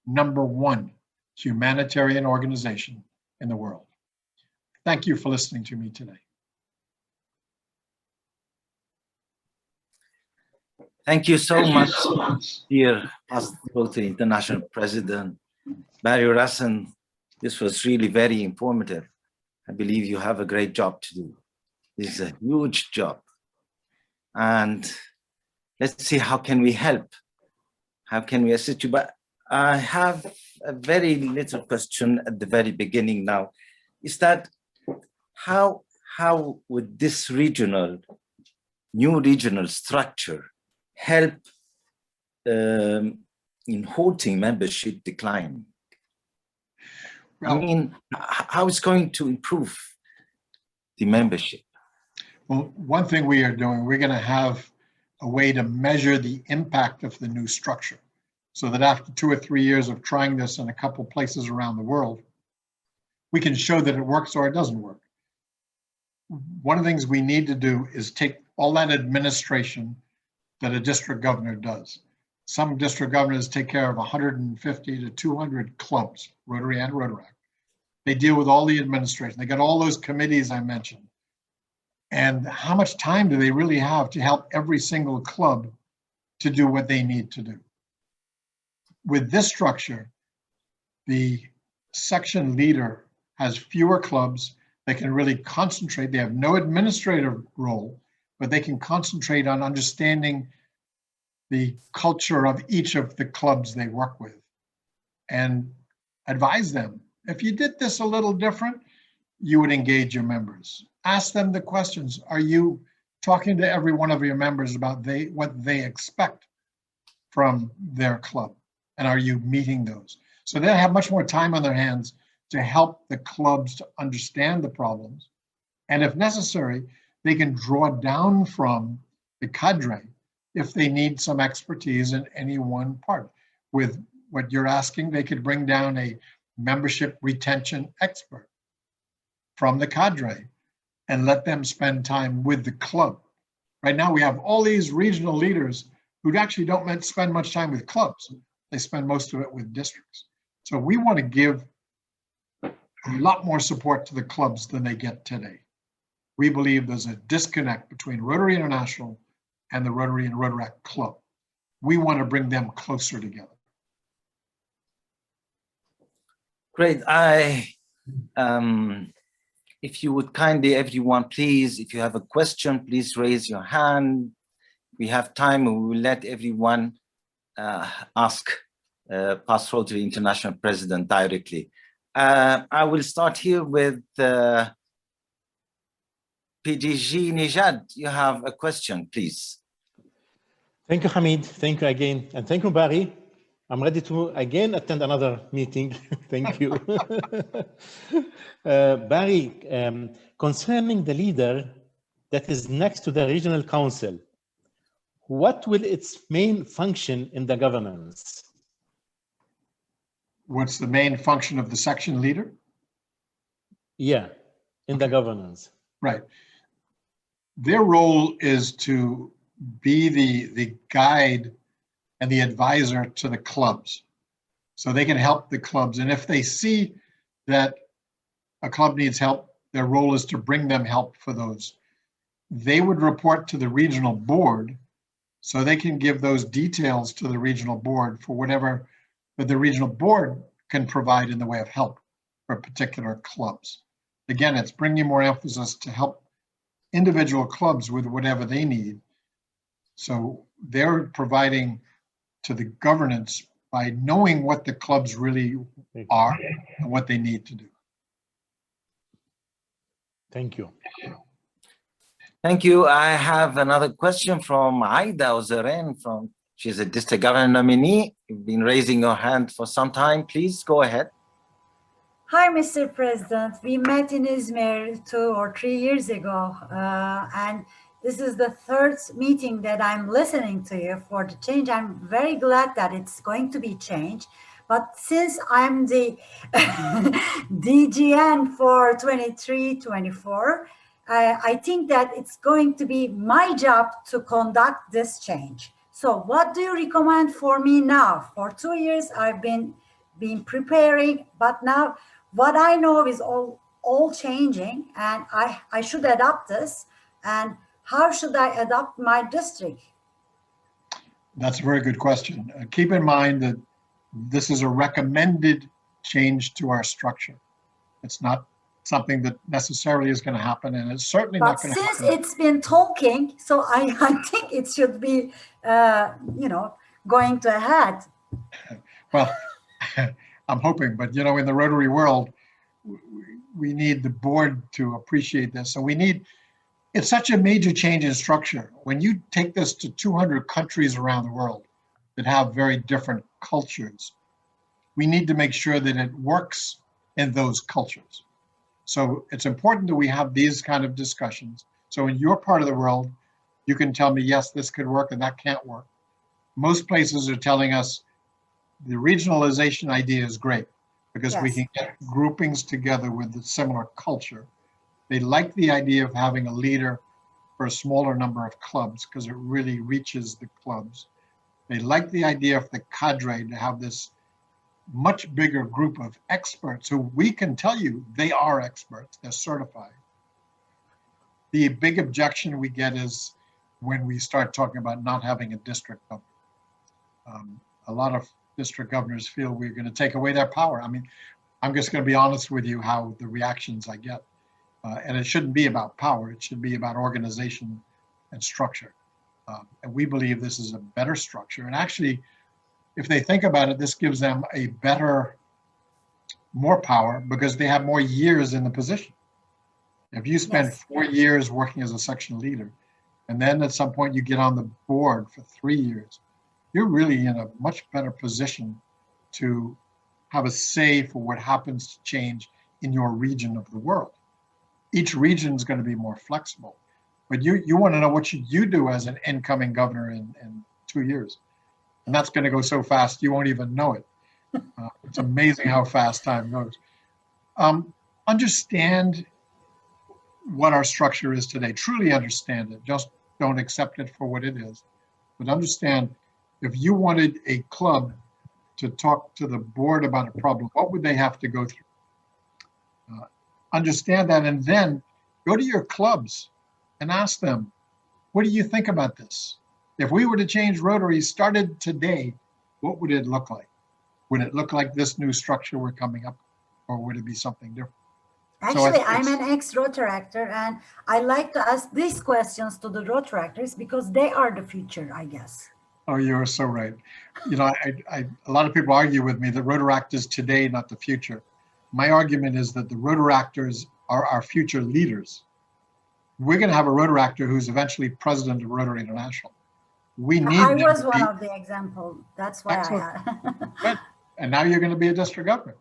#1 humanitarian organization in the world. Thank you for listening to me today. Thank you so much, dear past Rotary International President Barry Rassin. This was really very informative. I believe you have a great job to do. This is a huge job. And let's see, how can we help? How can we assist you? But I have a very little question at the very beginning now. Is that how would this new regional structure help in halting membership decline? I mean, how is going to improve the membership? Well, one thing we are doing, we're going to have a way to measure the impact of the new structure so that after 2 or 3 years of trying this in a couple places around the world, we can show that it works or it doesn't work. One of the things we need to do is take all that administration that a district governor does. Some district governors take care of 150 to 200 clubs, Rotary and Rotaract. They deal with all the administration. They got all those committees I mentioned. And how much time do they really have to help every single club to do what they need to do? With this structure, the section leader has fewer clubs. They can really concentrate. They have no administrative role, but they can concentrate on understanding the culture of each of the clubs they work with and advise them. If you did this a little different, you would engage your members. Ask them the questions. Are you talking to every one of your members about what they expect from their club? And are you meeting those? So they'll have much more time on their hands to help the clubs to understand the problems. And if necessary, they can draw down from the cadre if they need some expertise in any one part. With what you're asking, they could bring down a membership retention expert from the cadre and let them spend time with the club. Right now, we have all these regional leaders who actually don't spend much time with clubs. They spend most of it with districts. So we want to give a lot more support to the clubs than they get today. We believe there's a disconnect between Rotary International and the Rotary and Rotaract Club. We want to bring them closer together. Great. If you would kindly, everyone, please, if you have a question, please raise your hand. We have time, and we will let everyone ask past Rotary International President directly. I will start here with PDG Nijad. You have a question, please. Thank you, Hamid. Thank you again. And thank you, Barry. I'm ready to again attend another meeting. Thank you. Barry, concerning the leader that is next to the regional council, what will its main function in the governance? What's the main function of the section leader? Yeah, in the governance. Right. Their role is to be the guide and the advisor to the clubs. So they can help the clubs. And if they see that a club needs help, their role is to bring them help for those. They would report to the regional board so they can give those details to the regional board for whatever that the regional board can provide in the way of help for particular clubs. Again, it's bringing more emphasis to help individual clubs with whatever they need. So they're providing to the governance by knowing what the clubs really are and what they need to do. Thank you. Thank you. I have another question from Aida Ozeren. She's a district governor nominee. You've been raising your hand for some time. Please go ahead. Hi, Mr. President. We met in Izmir 2 or 3 years ago, and this is the third meeting that I'm listening to you for the change. I'm very glad that it's going to be changed. But since I'm the DGN for 23-24, I think that it's going to be my job to conduct this change. So what do you recommend for me now? For 2 years, I've been preparing, but now what I know is all changing, and I should adopt this. And how should I adopt my district? That's a very good question. Keep in mind that this is a recommended change to our structure. It's not something that necessarily is going to happen, and it's certainly not going to happen. Since it's been talking, so I think it should be, going to ahead. Well, I'm hoping, but in the Rotary world, we need the board to appreciate this. So it's such a major change in structure. When you take this to 200 countries around the world that have very different cultures, we need to make sure that it works in those cultures. So it's important that we have these kind of discussions. So in your part of the world, you can tell me, yes, this could work and that can't work. Most places are telling us the regionalization idea is great because we can get groupings together with a similar culture. They like the idea of having a leader for a smaller number of clubs because it really reaches the clubs. They like the idea of the cadre to have this much bigger group of experts who we can tell you they are experts, they're certified. The big objection we get is when we start talking about not having a district governor. A lot of district governors feel we're going to take away their power. I mean, I'm just going to be honest with you how the reactions I get. And it shouldn't be about power. It should be about organization and structure. And we believe this is a better structure. And actually, if they think about it, this gives them a more power because they have more years in the position. If you spend 4 years working as a section leader, and then at some point you get on the board for 3 years, you're really in a much better position to have a say for what happens to change in your region of the world. Each region is going to be more flexible, but you want to know what should you do as an incoming governor in 2 years. And that's going to go so fast, you won't even know it. It's amazing how fast time goes. Understand what our structure is today. Truly understand it. Just don't accept it for what it is. But understand, if you wanted a club to talk to the board about a problem, what would they have to go through? Understand that, and then go to your clubs and ask them, what do you think about this? If we were to change Rotary started today, what would it look like? Would it look like this new structure we're coming up, or would it be something different? Actually, I'm an ex-Rotaractor, and I like to ask these questions to the Rotaractors because they are the future, I guess. Oh, you're so right. You know, a lot of people argue with me that Rotaractors today, not the future. My argument is that the Rotaractors are our future leaders. We're going to have a Rotaractor who's eventually president of Rotary International. We need. I was one of the examples. That's why Good. And now you're going to be a district governor.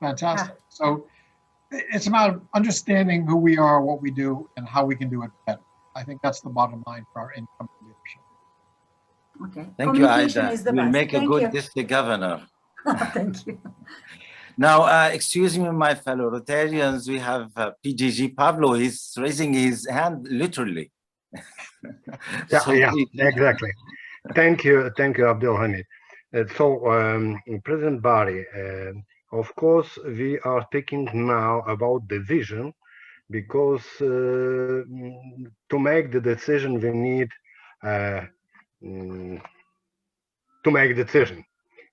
Fantastic. Yeah. So it's about understanding who we are, what we do, and how we can do it better. I think that's the bottom line for our incoming leadership. Okay. Thank you, Aida. You'll make a good district governor. Thank you. Now, excuse me, my fellow Rotarians, we have PGG Pablo. He's raising his hand literally. Yeah, exactly. Thank you, Abdul Hamid. President Barry, of course, we are speaking now about the vision, because to make the decision, we need to make decision.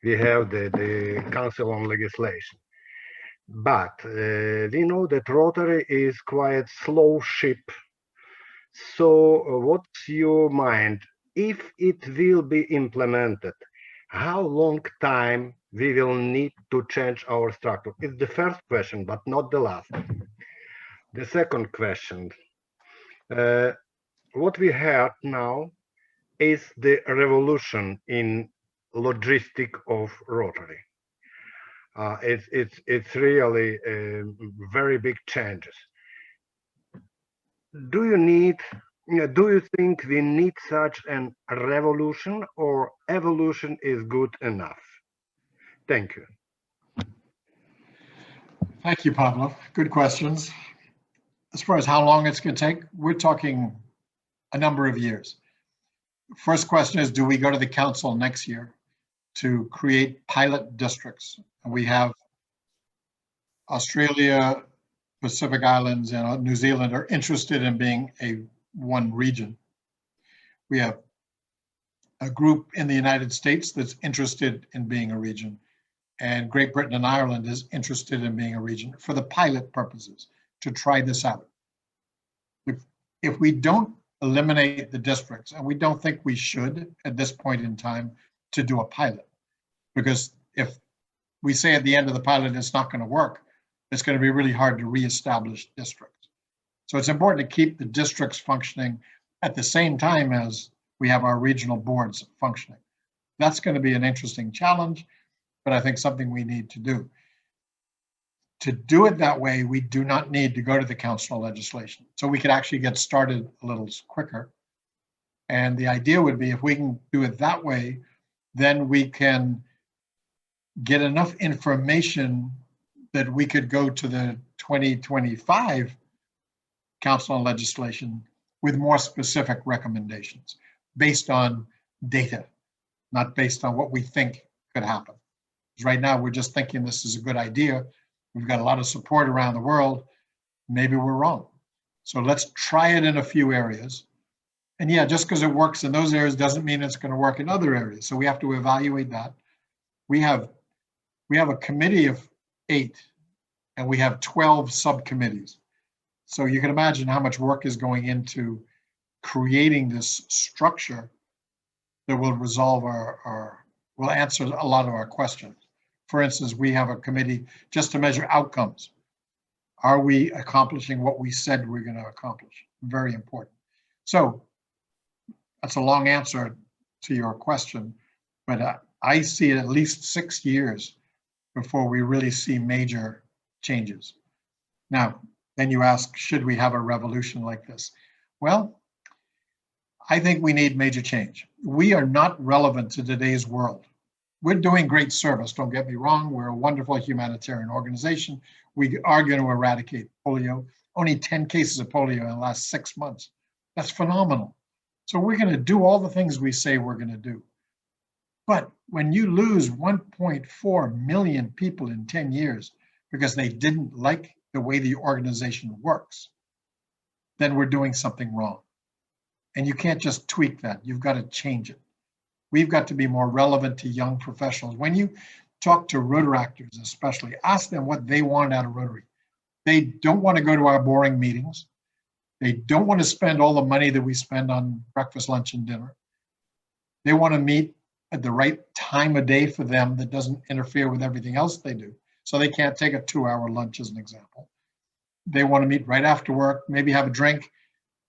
We have the Council on Legislation. But we know that Rotary is quite slow ship. So what's your mind? If it will be implemented, how long time we will need to change our structure? It's the first question, but not the last. The second question, what we heard now is the revolution in logistic of Rotary. It's really very big changes. Do you think we need such an revolution, or evolution is good enough? Thank you. Thank you, Pablo. Good questions. As far as how long it's going to take, we're talking a number of years. First question is, do we go to the council next year to create pilot districts? And we have Australia, Pacific Islands, and New Zealand are interested in being one region. We have a group in the United States that's interested in being a region, and Great Britain and Ireland is interested in being a region for the pilot purposes to try this out. If we don't eliminate the districts, and we don't think we should at this point in time to do a pilot, because if we say at the end of the pilot it's not going to work, it's going to be really hard to reestablish districts. So it's important to keep the districts functioning at the same time as we have our regional boards functioning. That's going to be an interesting challenge, but I think something we need to do. To do it that way, we do not need to go to the council legislation. So we could actually get started a little quicker. And the idea would be, if we can do it that way, then we can get enough information that we could go to the 2025 council on legislation with more specific recommendations based on data, not based on what we think could happen. Because right now we're just thinking this is a good idea. We've got a lot of support around the world. Maybe we're wrong. So let's try it in a few areas. And yeah, just because it works in those areas doesn't mean it's going to work in other areas. So we have to evaluate that. We have a committee of 8, and we have 12 subcommittees. So you can imagine how much work is going into creating this structure that will resolve will answer a lot of our questions. For instance, we have a committee just to measure outcomes. Are we accomplishing what we said we're going to accomplish? Very important. So that's a long answer to your question, but I see at least 6 years before we really see major changes. Now, then you ask, should we have a revolution like this? Well, I think we need major change. We are not relevant to today's world. We're doing great service, don't get me wrong. We're a wonderful humanitarian organization. We are going to eradicate polio. Only 10 cases of polio in the last 6 months. That's phenomenal. So we're going to do all the things we say we're going to do. But when you lose 1.4 million people in 10 years because they didn't like the way the organization works, then we're doing something wrong. And you can't just tweak that. You've got to change it. We've got to be more relevant to young professionals. When you talk to Rotaractors especially, ask them what they want out of Rotary. They don't want to go to our boring meetings. They don't want to spend all the money that we spend on breakfast, lunch, and dinner. They want to meet at the right time of day for them that doesn't interfere with everything else they do. So they can't take a 2-hour lunch as an example. They want to meet right after work, maybe have a drink,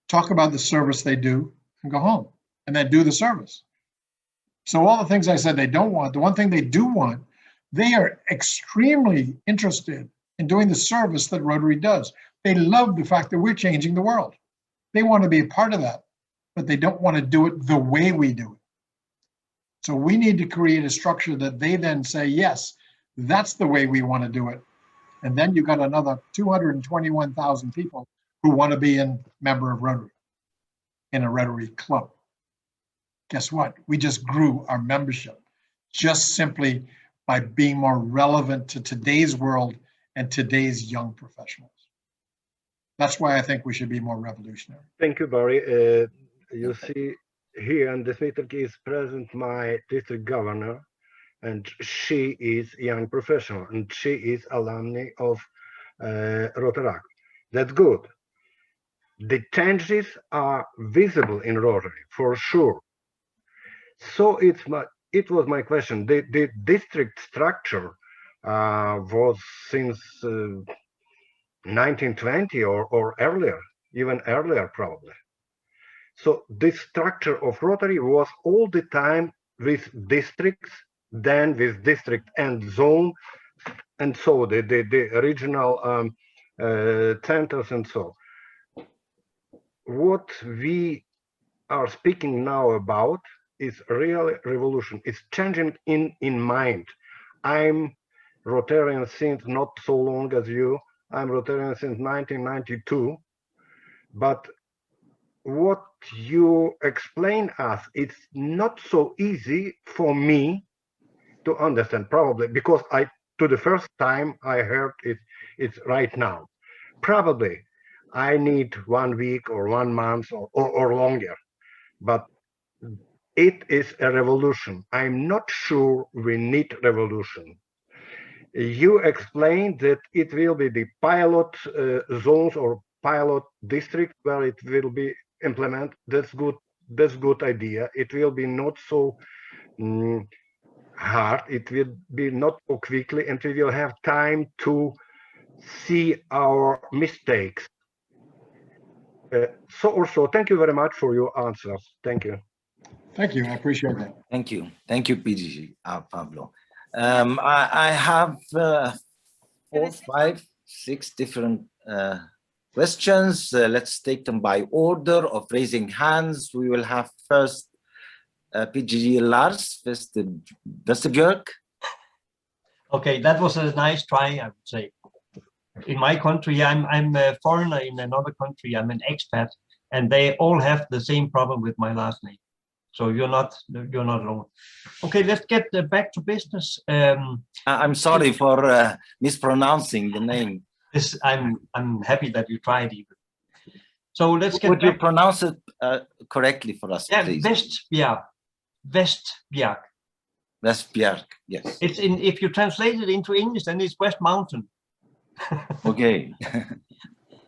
talk about the service they do, and go home, and then do the service. So all the things I said they don't want, the one thing they do want, they are extremely interested in doing the service that Rotary does. They love the fact that we're changing the world. They want to be a part of that, but they don't want to do it the way we do it. So we need to create a structure that they then say, yes, that's the way we want to do it. And then you've got another 221,000 people who want to be a member of Rotary, in a Rotary club. Guess what? We just grew our membership just simply by being more relevant to today's world and today's young professionals. That's why I think we should be more revolutionary. Thank you, Barry. You see here in this meeting is present my district governor, and she is a young professional, and she is alumni of Rotary. That's good. The changes are visible in Rotary, for sure. So it was my question. The district structure was since 1920 or earlier, even earlier probably. So this structure of Rotary was all the time with districts, then with district and zone, and so the regional centers and so. What we are speaking now about is real revolution. It's changing in mind. I'm Rotarian since not so long as you. I'm Rotarian since 1992. But what you explain us, it's not so easy for me to understand, probably because to the first time I heard it's right now. Probably I need 1 week or 1 month or longer, but it is a revolution. I'm not sure we need revolution. You explained that it will be the pilot zones or pilot district where it will be implemented. That's good. That's good idea. It will be not so hard. It will be not so quickly, and we will have time to see our mistakes. So also, thank you very much for your answers. Thank you. Thank you. I appreciate that. Thank you. Thank you, PGG, Pablo. I have 4, 5, 6 different questions. Let's take them by order of raising hands. We will have first PGG Lars Vestergaard. Okay, that was a nice try, I would say. In my country, I'm a foreigner in another country. I'm an expat, and they all have the same problem with my last name. So you're not alone. Okay, let's get back to business. I'm sorry for mispronouncing the name. I'm happy that you tried even. So let's get. Would you pronounce it correctly for us, please? Vestbjerg. Vestbjerg, yes. It's if you translate it into English, then it's West Mountain. Okay.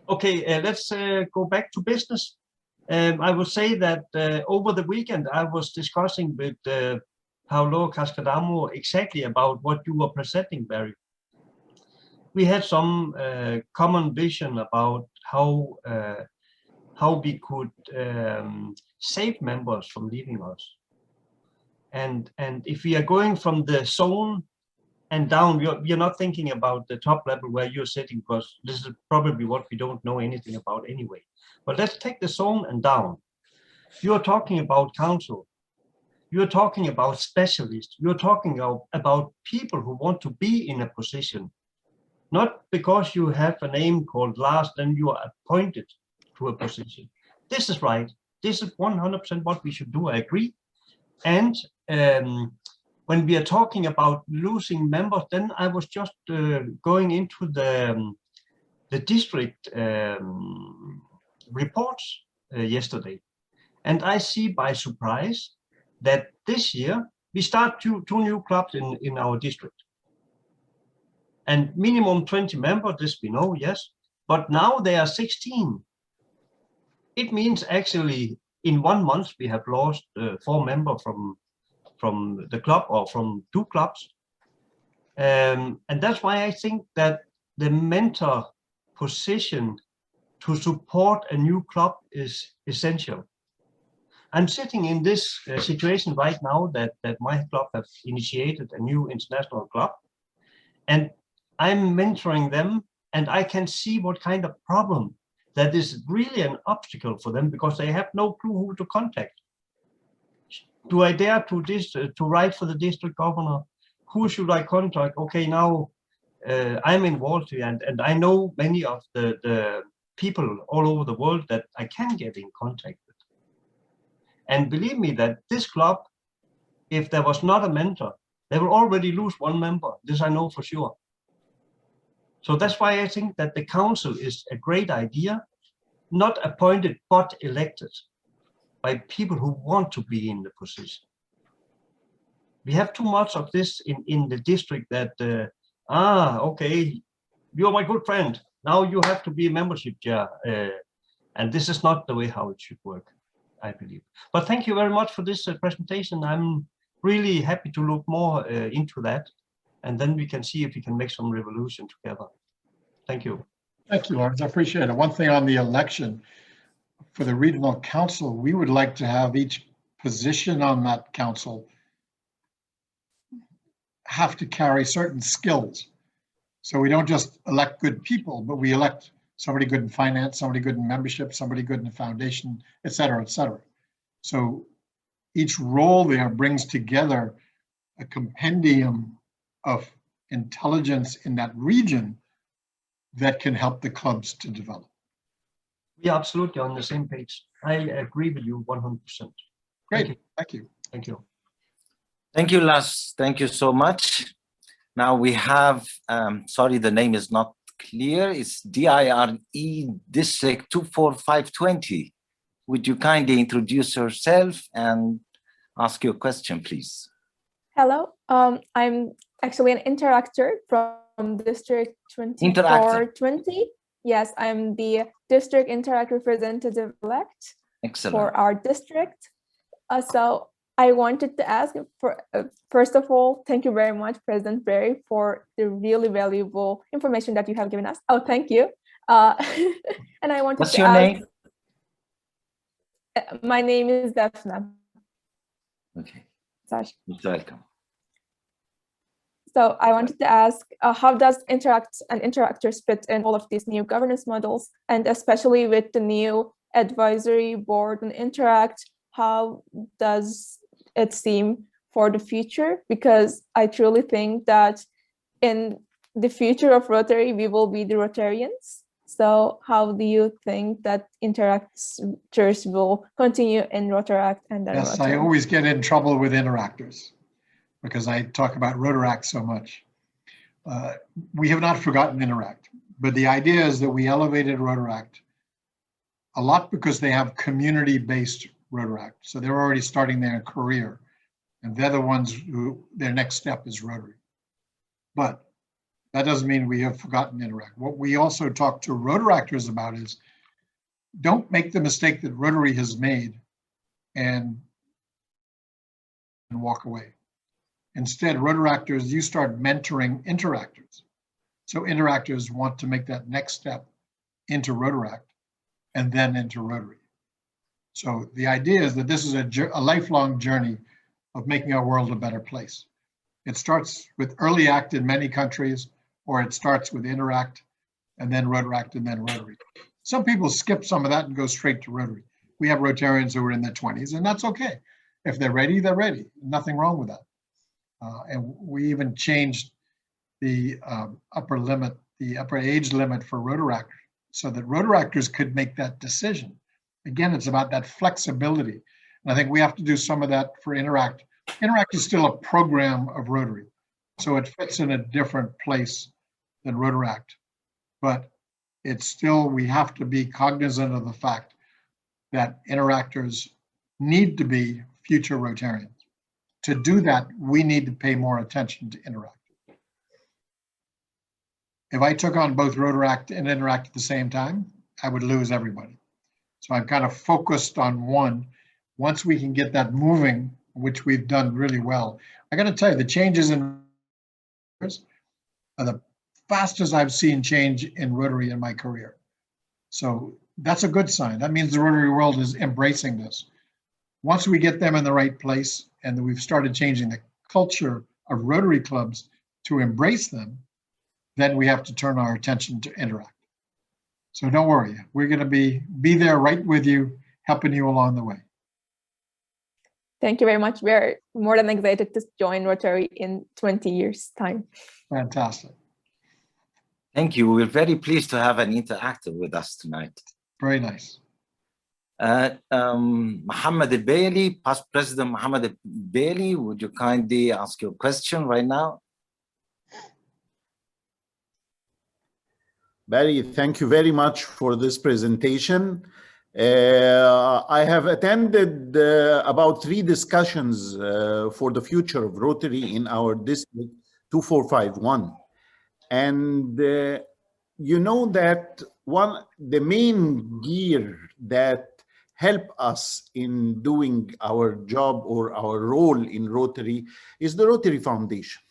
Okay, let's go back to business. I would say that over the weekend, I was discussing with Paolo Cascadamo exactly about what you were presenting, Barry. We had some common vision about how we could save members from leaving us. And if we are going from the zone and down, we are not thinking about the top level where you're sitting, because this is probably what we don't know anything about anyway. But let's take the zone and down. You're talking about council. You're talking about specialists. You're talking about people who want to be in a position. Not because you have a name called Lars, then you are appointed to a position. This is right. This is 100% what we should do. I agree. And when we are talking about losing members, then I was just going into the district reports yesterday, and I see by surprise that this year we start two new clubs in our district, and minimum 20 members. This we know, yes, but now they are 16. It means actually in 1 month we have lost 4 members from the club, or from 2 clubs, and that's why I think that the mentor position to support a new club is essential. I'm sitting in this situation right now that my club have initiated a new international club, and I'm mentoring them, and I can see what kind of problem that is really an obstacle for them, because they have no clue who to contact. Do I dare to write for the district governor? Who should I contact? Okay, now I'm involved here, and I know many of the people all over the world that I can get in contact with. And believe me that this club, if there was not a mentor, they will already lose 1 member. This I know for sure. So that's why I think that the council is a great idea, not appointed, but elected by people who want to be in the position. We have too much of this in the district that, okay, you're my good friend. Now you have to be a membership chair. And this is not the way how it should work, I believe. But thank you very much for this presentation. I'm really happy to look more into that. And then we can see if we can make some revolution together. Thank you. Thank you, Lawrence. I appreciate it. One thing on the election, for the regional council, we would like to have each position on that council have to carry certain skills. So we don't just elect good people, but we elect somebody good in finance, somebody good in membership, somebody good in the foundation, et cetera, et cetera. So each role there brings together a compendium of intelligence in that region that can help the clubs to develop. We are absolutely on the same page. I agree with you 100%. Great, thank you. Thank you. Thank you, Lars. Thank you so much. Now we have, sorry, the name is not clear. It's DIRE District 24520. Would you kindly introduce yourself and ask your question, please? Hello, I'm actually an interactor from District 2420. Yes, I'm the District Interact Representative-elect for our district. So I wanted to ask, first of all, thank you very much, President Barry, for the really valuable information that you have given us. Oh, thank you. And I wanted What's to your ask, name? My name is Daphna. Okay. Sash. You're welcome. So I wanted to ask, how does Interact and interactors fit in all of these new governance models, and especially with the new advisory board and Interact, how does it seem for the future? Because I truly think that in the future of Rotary, we will be the Rotarians. So how do you think that interactors will continue in Rotaract and then Yes, Rotary? I always get in trouble with interactors because I talk about Rotaract so much. We have not forgotten Interact, but the idea is that we elevated Rotaract a lot because they have community-based Rotaract. So they're already starting their career, and they're the ones who their next step is Rotary. But that doesn't mean we have forgotten Interact. What we also talk to Rotaractors about is don't make the mistake that Rotary has made and walk away. Instead, Rotaractors, you start mentoring interactors. So interactors want to make that next step into Rotaract and then into Rotary. So the idea is that this is a lifelong journey of making our world a better place. It starts with early act in many countries, or it starts with Interact and then Rotaract and then Rotary. Some people skip some of that and go straight to Rotary. We have Rotarians who are in their 20s, and that's okay. If they're ready, they're ready. Nothing wrong with that. And we even changed the upper age limit for Rotaract so that Rotaractors could make that decision. Again, it's about that flexibility. And I think we have to do some of that for Interact Interact is still a program of Rotary, so it fits in a different place than Rotaract. But it's still, we have to be cognizant of the fact that interactors need to be future Rotarians. To do that, we need to pay more attention to Interact. If I took on both Rotaract and Interact at the same time, I would lose everybody. So I'm kind of focused on one. Once we can get that moving, which we've done really well, I got to tell you, the changes in are the fastest I've seen change in Rotary in my career. So that's a good sign. That means the Rotary world is embracing this. Once we get them in the right place and we've started changing the culture of Rotary clubs to embrace them, then we have to turn our attention to Interact. So don't worry, we're going to be there right with you, helping you along the way. Thank you very much. We are more than excited to join Rotary in 20 years' time. Fantastic. Thank you. We're very pleased to have an interactive with us tonight. Very nice. Mohammed Al-Bailey, past President Mohammed Al-Bailey, would you kindly ask your question right now? Barry, thank you very much for this presentation. I have attended about 3 discussions for the future of Rotary in our district 2451. And you know that the main gear that help us in doing our job or our role in Rotary is the Rotary Foundation.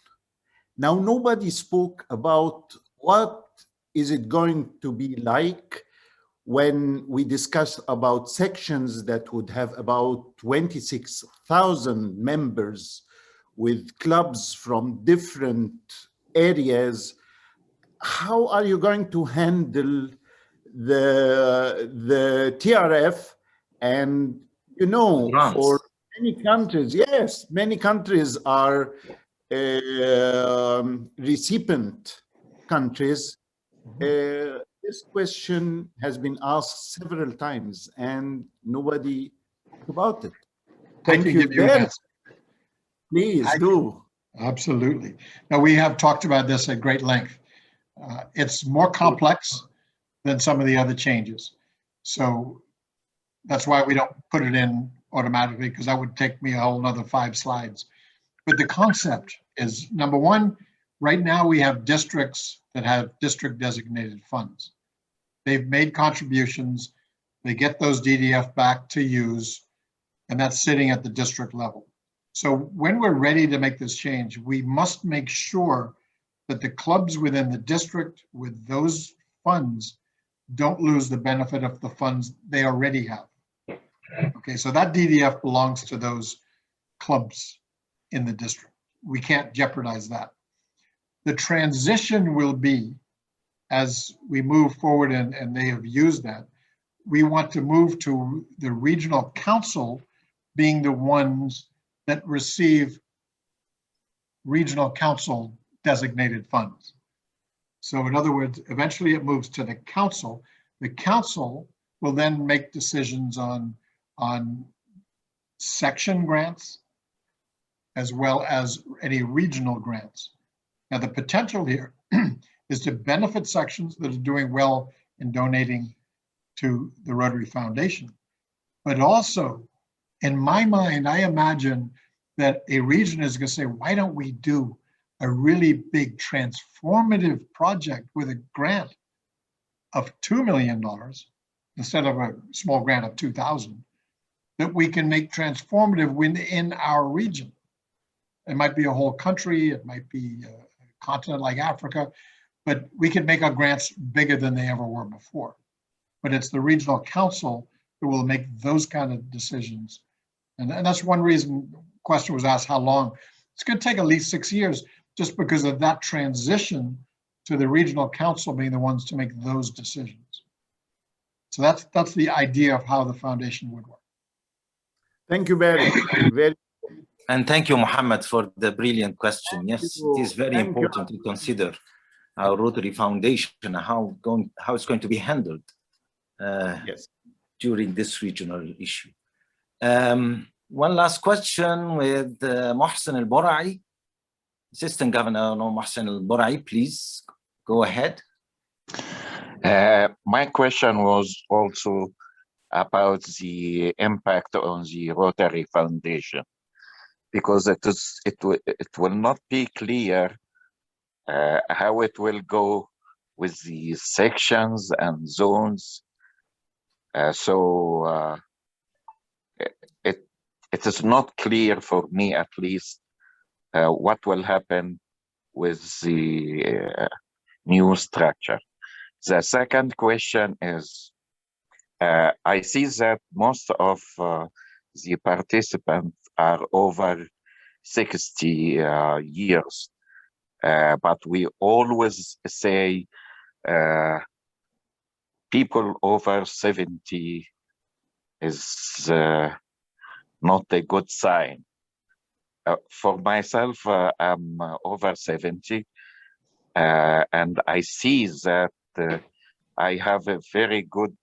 Now, nobody spoke about what is it going to be like when we discuss about sections that would have about 26,000 members with clubs from different areas. How are you going to handle the TRF? And you know, for many countries, yes, many countries are recipient countries. This question has been asked several times and nobody talked about it. Thank you very. Please do. Absolutely. Now, we have talked about this at great length. It's more complex than some of the other changes. So that's why we don't put it in automatically, because that would take me a whole nother 5 slides. But the concept is, number one, right now we have districts that have district designated funds. They've made contributions, they get those DDF back to use, and that's sitting at the district level. So when we're ready to make this change, we must make sure that the clubs within the district with those funds don't lose the benefit of the funds they already have. Okay, so that DDF belongs to those clubs in the district. We can't jeopardize that. The transition will be, as we move forward and they have used that, we want to move to the regional council being the ones that receive regional council designated funds. So in other words, eventually it moves to the council. The council will then make decisions on section grants as well as any regional grants. Now the potential here is to benefit sections that are doing well in donating to the Rotary Foundation. But also, in my mind, I imagine that a region is going to say, why don't we do a really big transformative project with a grant of $2 million instead of a small grant of 2,000 that we can make transformative within our region. It might be a whole country, it might be a continent like Africa, but we can make our grants bigger than they ever were before. But it's the regional council that will make those kind of decisions. And that's one reason the question was asked how long. It's going to take at least 6 years just because of that transition to the regional council being the ones to make those decisions. So that's the idea of how the foundation would work. Thank you very much. And thank you, Mohammed, for the brilliant question. Yes, it is very important to consider our Rotary Foundation and how it's going to be handled yes, during this regional issue. One last question with Mohsen Al-Borai. Assistant Governor Mohsen Al-Borai, please go ahead. My question was also about the impact on the Rotary Foundation, because it will not be clear how it will go with the sections and zones. So it is not clear for me, at least, what will happen with the new structure. The second question is, I see that most of the participants are over 60 years, but we always say people over 70 is not a good sign. For myself, I'm over 70, and I see that I have a very good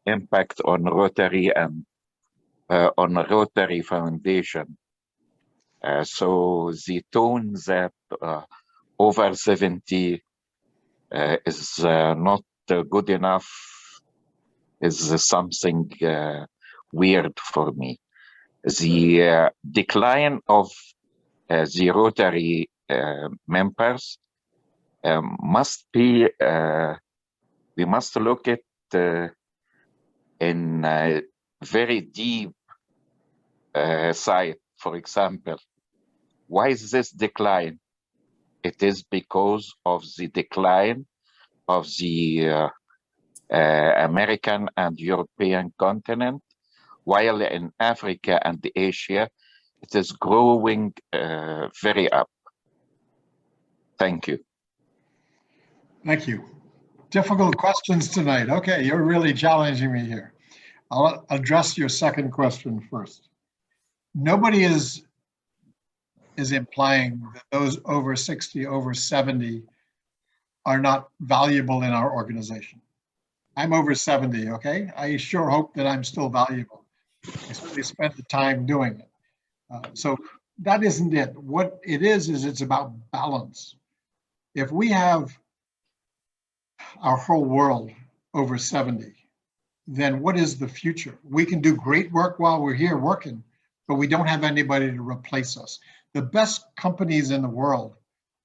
impact on Rotary and on Rotary Foundation. So the tone that over 70 is not good enough is something weird for me. The decline of the Rotary members must be, we must look at in a very deep side. For example, why is this decline? It is because of the decline of the American and European continent, while in Africa and Asia, it is growing very up. Thank you. Thank you. Difficult questions tonight. Okay, you're really challenging me here. I'll address your second question first. Nobody is implying that those over 60, over 70 are not valuable in our organization. I'm over 70, okay? I sure hope that I'm still valuable. I certainly spent the time doing it. So that isn't it. What it is it's about balance. If we have our whole world over 70, then what is the future? We can do great work while we're here working, but we don't have anybody to replace us. The best companies in the world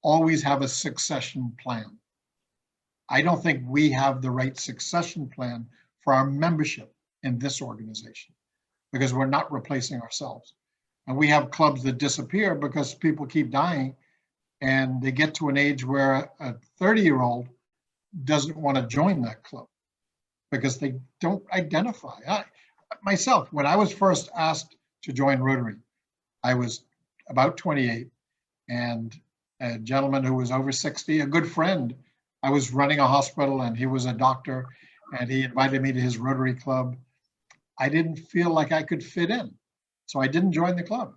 always have a succession plan. I don't think we have the right succession plan for our membership in this organization because we're not replacing ourselves. And we have clubs that disappear because people keep dying and they get to an age where a 30-year-old doesn't want to join that club because they don't identify. Myself, when I was first asked to join Rotary, I was about 28, and a gentleman who was over 60, a good friend, I was running a hospital and he was a doctor and he invited me to his Rotary club. I didn't feel like I could fit in, so I didn't join the club.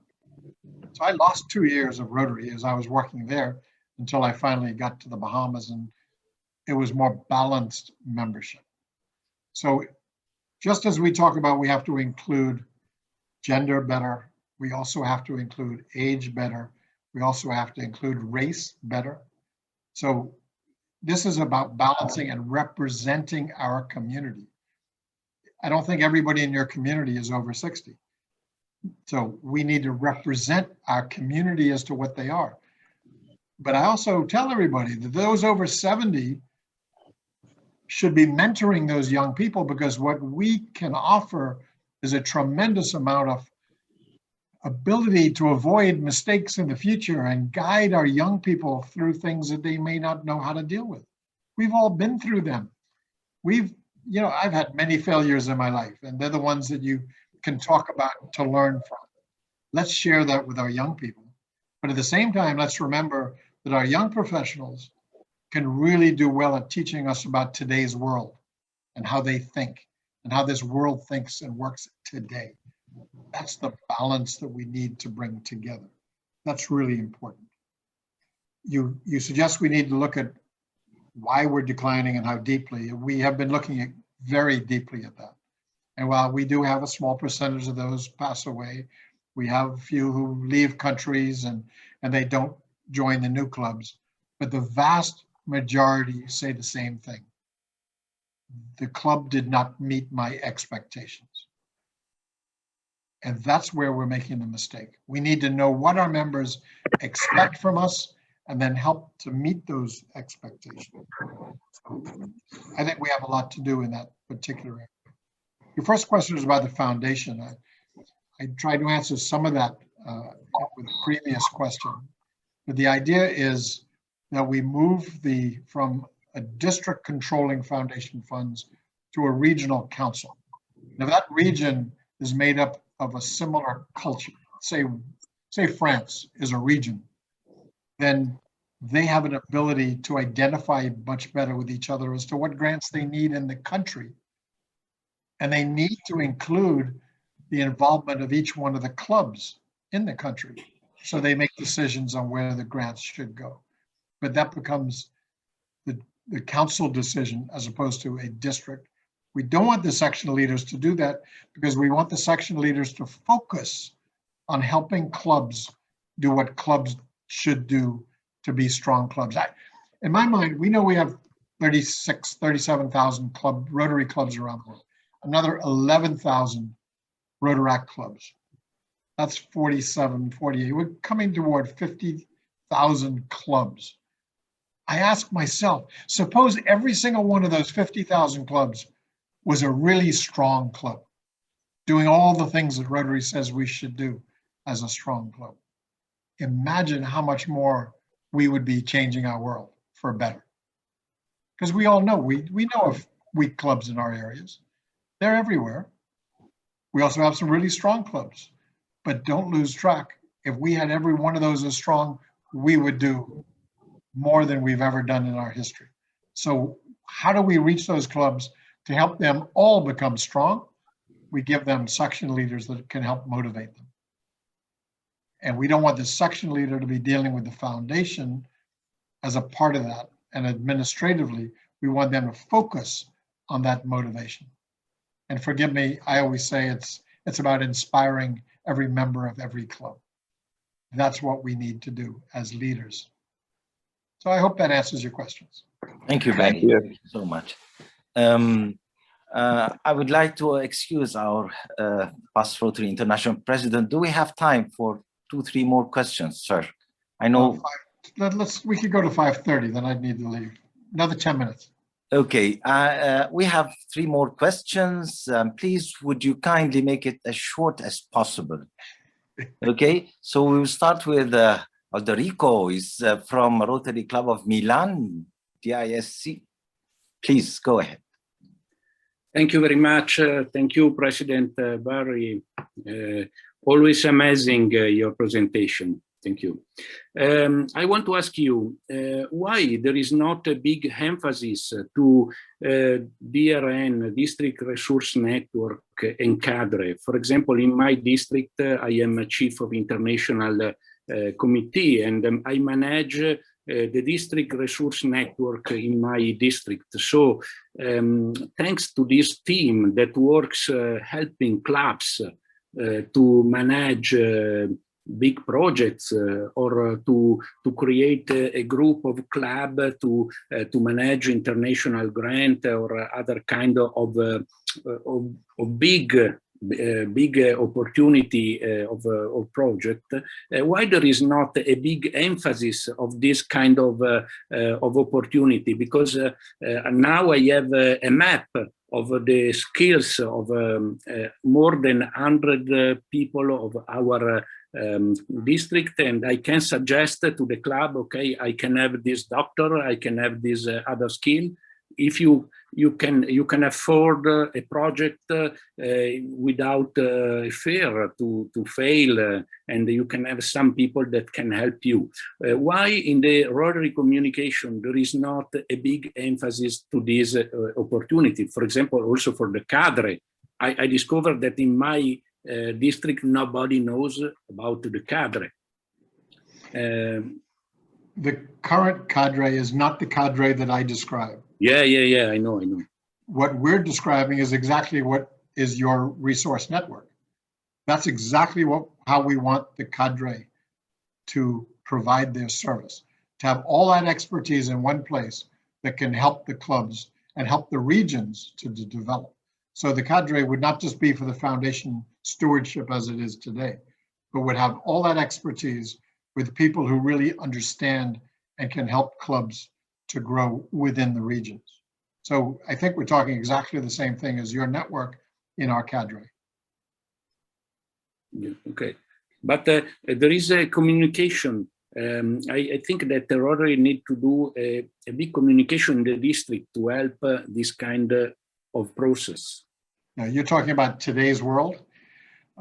So I lost 2 years of Rotary as I was working there until I finally got to the Bahamas and it was more balanced membership. So just as we talk about, we have to include gender better. We also have to include age better. We also have to include race better. So this is about balancing and representing our community. I don't think everybody in your community is over 60. So we need to represent our community as to what they are. But I also tell everybody that those over 70 should be mentoring those young people because what we can offer is a tremendous amount of ability to avoid mistakes in the future and guide our young people through things that they may not know how to deal with. We've all been through them. I've had many failures in my life, and they're the ones that you can talk about to learn from. Let's share that with our young people. But at the same time, let's remember that our young professionals can really do well at teaching us about today's world and how they think and how this world thinks and works today. That's the balance that we need to bring together. That's really important. You suggest we need to look at why we're declining and how deeply. We have been looking at very deeply at that. And while we do have a small percentage of those pass away, we have a few who leave countries and they don't join the new clubs. But the vast majority say the same thing. The club did not meet my expectations. And that's where we're making the mistake. We need to know what our members expect from us and then help to meet those expectations. So I think we have a lot to do in that particular area. Your first question was about the foundation. I tried to answer some of that with the previous question, but the idea is that we move from a district controlling foundation funds to a regional council. Now that region is made up of a similar culture. Say France is a region, then they have an ability to identify much better with each other as to what grants they need in the country. And they need to include the involvement of each one of the clubs in the country. So they make decisions on where the grants should go. But that becomes the council decision as opposed to a district. We don't want the section leaders to do that because we want the section leaders to focus on helping clubs do what clubs should do to be strong clubs. In my mind, we know we have 37,000 Rotary clubs around the world, another 11,000 Rotaract clubs. That's 47, 48. We're coming toward 50,000 clubs. I ask myself, suppose every single one of those 50,000 clubs was a really strong club, doing all the things that Rotary says we should do as a strong club. Imagine how much more we would be changing our world for better. Because we all know, we know of weak clubs in our areas. They're everywhere. We also have some really strong clubs, but don't lose track. If we had every one of those as strong, we would do more than we've ever done in our history. So how do we reach those clubs to help them all become strong? We give them section leaders that can help motivate them. And we don't want the section leader to be dealing with the foundation as a part of that. And administratively, we want them to focus on that motivation. And forgive me, I always say it's about inspiring every member of every club. That's what we need to do as leaders. So I hope that answers your questions. Thank you, Barry. Thank you so much. I would like to excuse our past Rotary International President. Do we have time for 2-3 more questions, sir? I know. We could go to 5:30, then I'd need to leave. Another 10 minutes. Okay, we have 3 more questions. Please, would you kindly make it as short as possible? Okay, so we will start with Alderico, is from Rotary Club of Milan, DISC. Please go ahead. Thank you very much. Thank you, President Barry. Always amazing, your presentation. Thank you. I want to ask you why there is not a big emphasis to DRN, District Resource Network, and cadre. For example, in my district, I am a chief of international committee, and I manage the District Resource Network in my district. So thanks to this team that works helping clubs to manage big projects or to create a group of club to manage international grant or other kind of big opportunity of project. Why there is not a big emphasis of this kind of opportunity? Because now I have a map of the skills of more than 100 people of our district, and I can suggest to the club, okay, I can have this doctor, I can have this other skill. If you can afford a project without fear to fail, and you can have some people that can help you. Why in the Rotary communication there is not a big emphasis to this opportunity? For example, also for the cadre, I discovered that in my district nobody knows about the cadre. The current cadre is not the cadre that I described. Yeah, I know. What we're describing is exactly what is your resource network. That's exactly how we want the cadre to provide their service, to have all that expertise in one place that can help the clubs and help the regions to develop. So the cadre would not just be for the foundation stewardship as it is today, but would have all that expertise with people who really understand and can help clubs to grow within the regions. So I think we're talking exactly the same thing as your network in our cadre. Yeah, okay, but there is a communication. I think that the Rotary need to do a big communication in the district to help this kind of process. Now you're talking about today's world.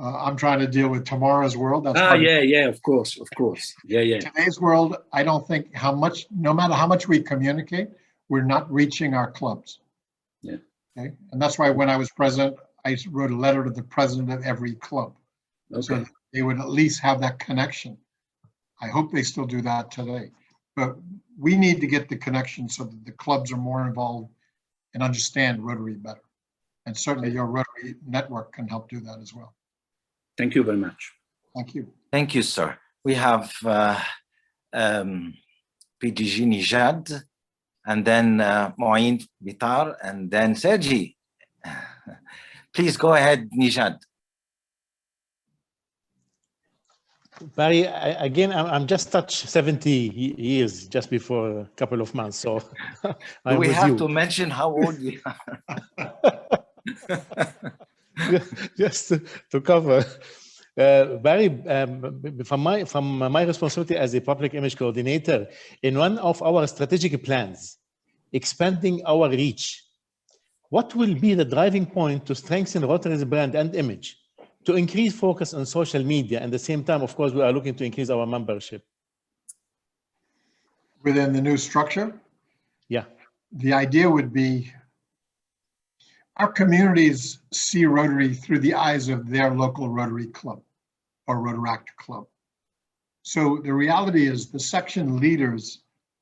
I'm trying to deal with tomorrow's world. That's yeah, of course. Yeah. Today's world, I don't think no matter how much we communicate, we're not reaching our clubs. Yeah. Okay, and that's why when I was president, I wrote a letter to the president of every club, so that they would at least have that connection. I hope they still do that today, but we need to get the connection so that the clubs are more involved and understand Rotary better. And certainly your Rotary network can help do that as well. Thank you very much. Thank you. Thank you, sir. We have PDG Nijad, and then Moin Bitar, and then Sergi. Please go ahead, Nijad. Barry, again, I'm just touched 70 years just before a couple of months, so Do we have to mention how old you are? Just to cover. Barry, from my responsibility as a public image coordinator, in one of our strategic plans, expanding our reach, what will be the driving point to strengthen Rotary's brand and image, to increase focus on social media, and at the same time, of course, we are looking to increase our membership? Within the new structure? Yeah. The idea would be our communities see Rotary through the eyes of their local Rotary club or Rotaract club. So the reality is the section leaders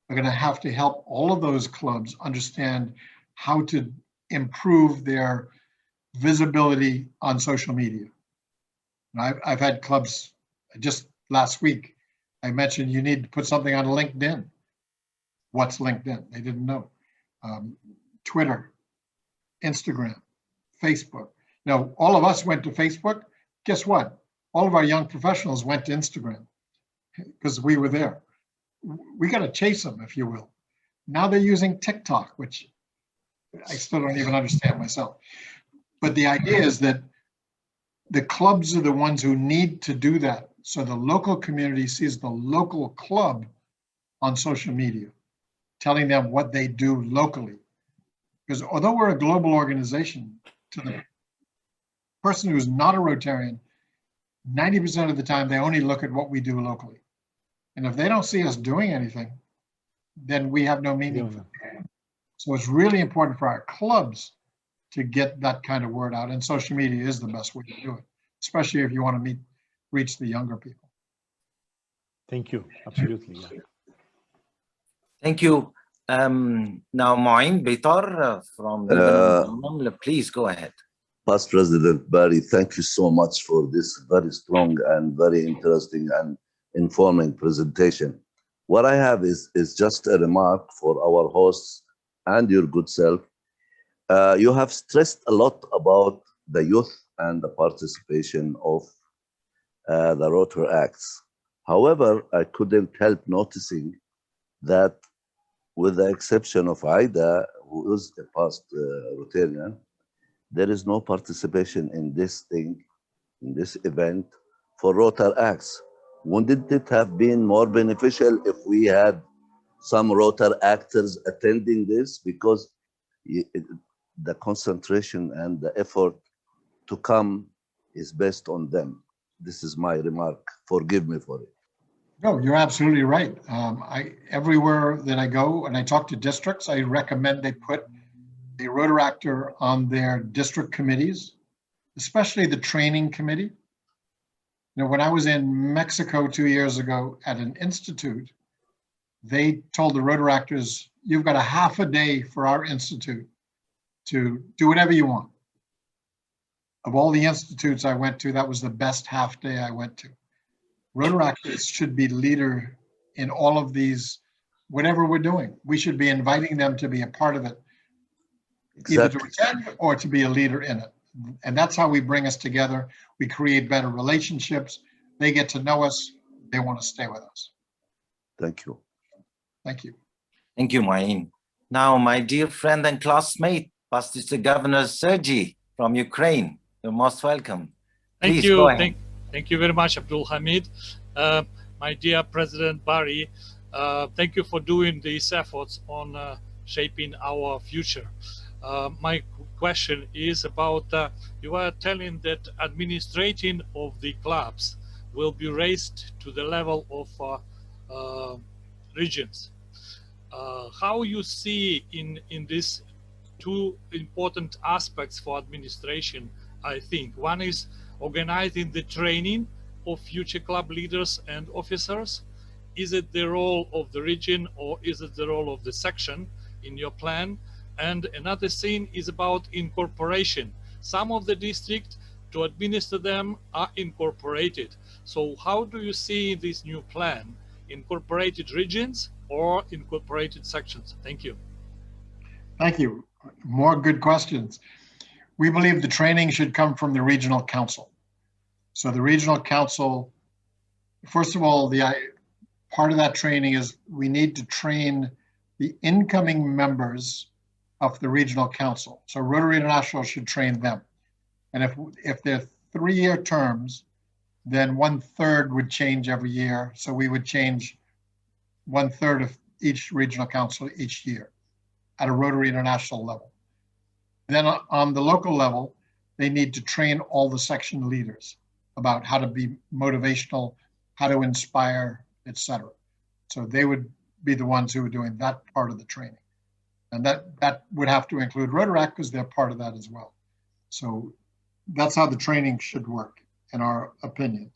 are going to have to help all of those clubs understand how to improve their visibility on social media. I've had clubs, just last week, I mentioned you need to put something on LinkedIn. What's LinkedIn? They didn't know. Twitter, Instagram, Facebook. Now, all of us went to Facebook. Guess what? All of our young professionals went to Instagram because we were there. We got to chase them, if you will. Now they're using TikTok, which I still don't even understand myself. But the idea is that the clubs are the ones who need to do that. So the local community sees the local club on social media, telling them what they do locally. Because although we're a global organization, to the person who's not a Rotarian, 90% of the time, they only look at what we do locally. And if they don't see us doing anything, then we have no meaning for them. So it's really important for our clubs to get that kind of word out. And social media is the best way to do it, especially if you want to reach the younger people. Thank you. Absolutely. Yeah. Thank you. Now, Moin Bitar from Lebanon, please go ahead. Past President Barry, thank you so much for this very strong and very interesting and informing presentation. What I have is just a remark for our hosts and your good self. You have stressed a lot about the youth and the participation of the Rotary Acts. However, I couldn't help noticing that with the exception of Aida, who is a past Rotarian, there is no participation in this thing, in this event for Rotary Acts. Wouldn't it have been more beneficial if we had some Rotary actors attending this? Because the concentration and the effort to come is based on them. This is my remark. Forgive me for it. No, you're absolutely right. Everywhere that I go and I talk to districts, I recommend they put a Rotaractor on their district committees, especially the training committee. You know, when I was in Mexico 2 years ago at an institute, they told the Rotaractors, you've got a half a day for our institute to do whatever you want. Of all the institutes I went to, that was the best half day I went to. Rotaractors should be leader in all of these, whatever we're doing. We should be inviting them to be a part of it, either to attend or to be a leader in it. And that's how we bring us together. We create better relationships. They get to know us. They want to stay with us. Thank you. Thank you. Thank you, Moin. Now, my dear friend and classmate, Pastor Governor Sergey from Ukraine, you're most welcome. Thank Please you. go ahead. Thank you very much, Abdul Hamid. My dear President Barry, thank you for doing these efforts on shaping our future. My question is about, you are telling that administrating of the clubs will be raised to the level of regions. How you see in these two important aspects for administration, I think. One is organizing the training of future club leaders and officers. Is it the role of the region or is it the role of the section in your plan? And another thing is about incorporation. Some of the districts, to administer them, are incorporated. So how do you see this new plan? Incorporated regions or incorporated sections? Thank you. Thank you. More good questions. We believe the training should come from the regional council. So the regional council, first of all, part of that training is we need to train the incoming members of the regional council. So Rotary International should train them. And if they're 3-year terms, then 1/3 would change every year. So we would change 1/3 of each regional council each year at a Rotary International level. Then on the local level, they need to train all the section leaders about how to be motivational, how to inspire, etc. So they would be the ones who are doing that part of the training. And that would have to include Rotaract because they're part of that as well. So that's how the training should work, in our opinion.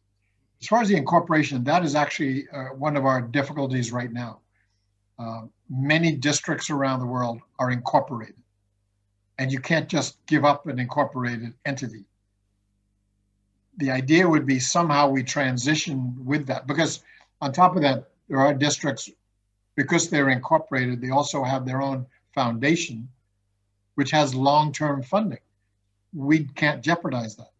As far as the incorporation, that is actually one of our difficulties right now. Many districts around the world are incorporated. And you can't just give up an incorporated entity. The idea would be somehow we transition with that, because on top of that, there are districts, because they're incorporated, they also have their own foundation, which has long-term funding. We can't jeopardize that.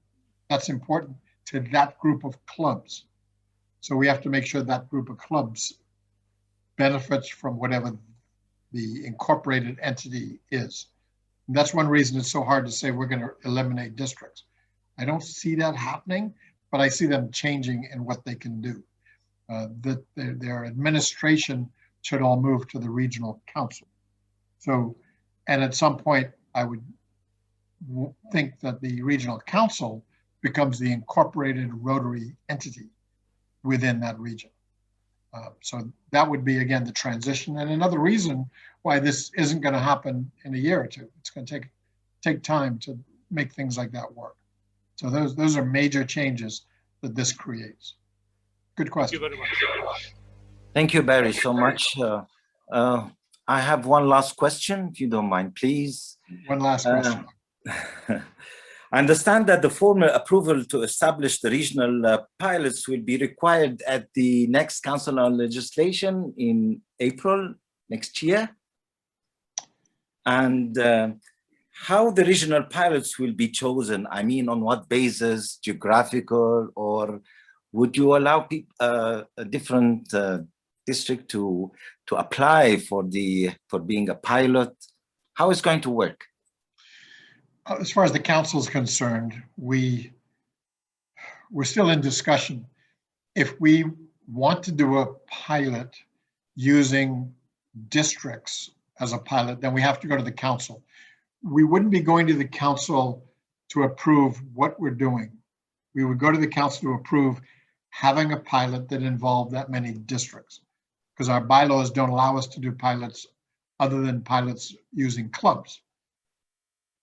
That's important to that group of clubs. So we have to make sure that group of clubs benefits from whatever the incorporated entity is. And that's one reason it's so hard to say we're going to eliminate districts. I don't see that happening, but I see them changing in what they can do. That their administration should all move to the regional council. So, and at some point, I would think that the regional council becomes the incorporated Rotary entity within that region. So that would be, again, the transition. And another reason why this isn't going to happen in a year or two. It's going to take time to make things like that work. So those are major changes that this creates. Good question. Thank you very much. Thank you, Barry, so much. I have one last question, if you don't mind, please. One last question. I understand that the formal approval to establish the regional pilots will be required at the next Council on Legislation in April next year. And how the regional pilots will be chosen? I mean, on what basis, geographical, or would you allow a different district to apply for being a pilot? How is it going to work? As far as the council is concerned, we're still in discussion. If we want to do a pilot using districts as a pilot, then we have to go to the council. We wouldn't be going to the council to approve what we're doing. We would go to the council to approve having a pilot that involved that many districts, because our bylaws don't allow us to do pilots other than pilots using clubs.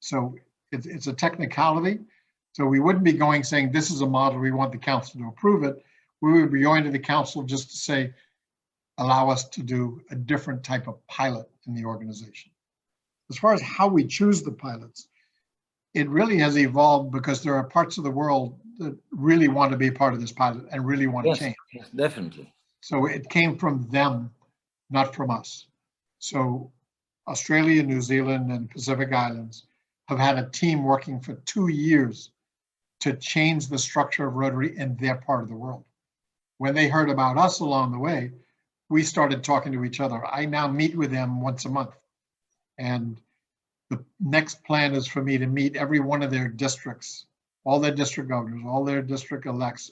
So it's a technicality. So we wouldn't be going saying, this is a model, we want the council to approve it. We would be going to the council just to say, allow us to do a different type of pilot in the organization. As far as how we choose the pilots, it really has evolved because there are parts of the world that really want to be part of this pilot and really want to change. Yes, definitely. So it came from them, not from us. So Australia, New Zealand, and Pacific Islands have had a team working for 2 years to change the structure of Rotary in their part of the world. When they heard about us along the way, we started talking to each other. I now meet with them once a month. And the next plan is for me to meet every one of their districts, all their district governors, all their district elects,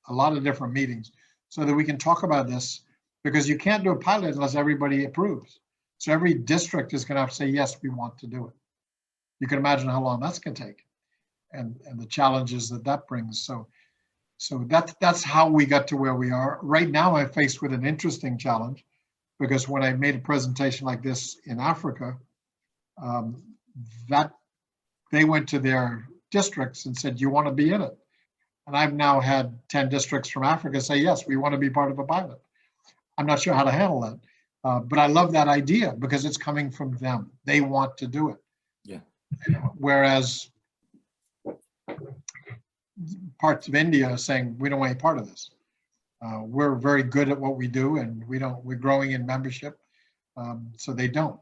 a lot of different meetings, so that we can talk about this, because you can't do a pilot unless everybody approves. So every district is going to have to say, yes, we want to do it. You can imagine how long that's going to take, and the challenges that that brings. So that's how we got to where we are. Right now, I'm faced with an interesting challenge, because when I made a presentation like this in Africa, that they went to their districts and said, you want to be in it? And I've now had 10 districts from Africa say, yes, we want to be part of a pilot. I'm not sure how to handle that, but I love that idea because it's coming from them. They want to do it. Yeah. Whereas parts of India are saying, we don't want any part of this. We're very good at what we do, and we're growing in membership. So they don't.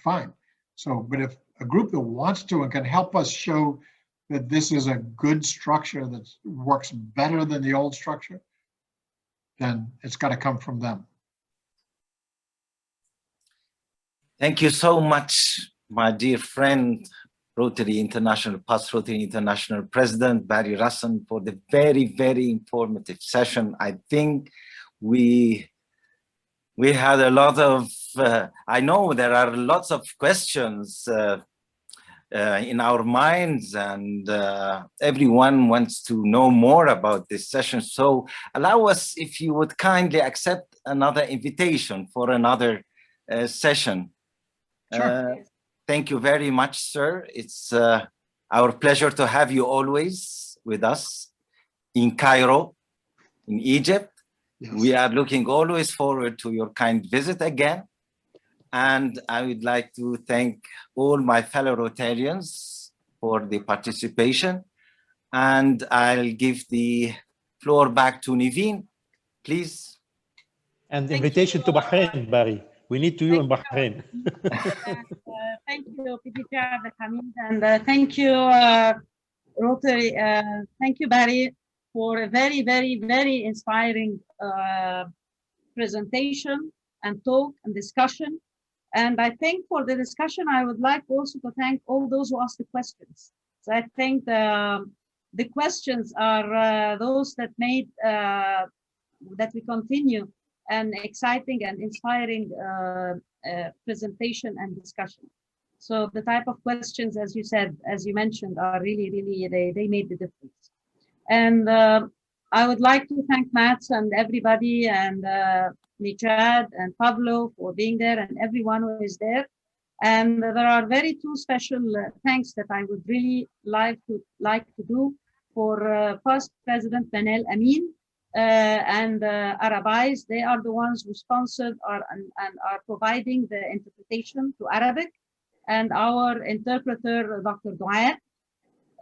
Fine. So, but if a group that wants to and can help us show that this is a good structure that works better than the old structure, then it's got to come from them. Thank you so much, my dear friend, Rotary International, past Rotary International President Barry Rassin, for the very, very informative session. I think we had a lot of, I know there are lots of questions in our minds, and everyone wants to know more about this session. So allow us, if you would kindly accept another invitation for another session. Sure. Thank you very much, sir. It's our pleasure to have you always with us in Cairo, in Egypt. Yes. We are looking always forward to your kind visit again. And I would like to thank all my fellow Rotarians for the participation. And I'll give the floor back to Niveen, please. And invitation to Bahrain, Barry. We need you in Bahrain. Thank you, PDG Hamid, and thank you, Rotary. Thank you, Barry, for a very, very, very inspiring presentation and talk and discussion. And I think for the discussion, I would like also to thank all those who asked the questions. So I think the questions are those that made that we continue an exciting and inspiring presentation and discussion. So the type of questions, as you said, as you mentioned, are really, really, they made the difference. And I would like to thank Mats and everybody, and Nijad and Pablo for being there, and everyone who is there. And there are very two special thanks that I would really like to do for past President Manel Amin and Arabais. They are the ones who sponsored and are providing the interpretation to Arabic, and our interpreter, Dr. Duat.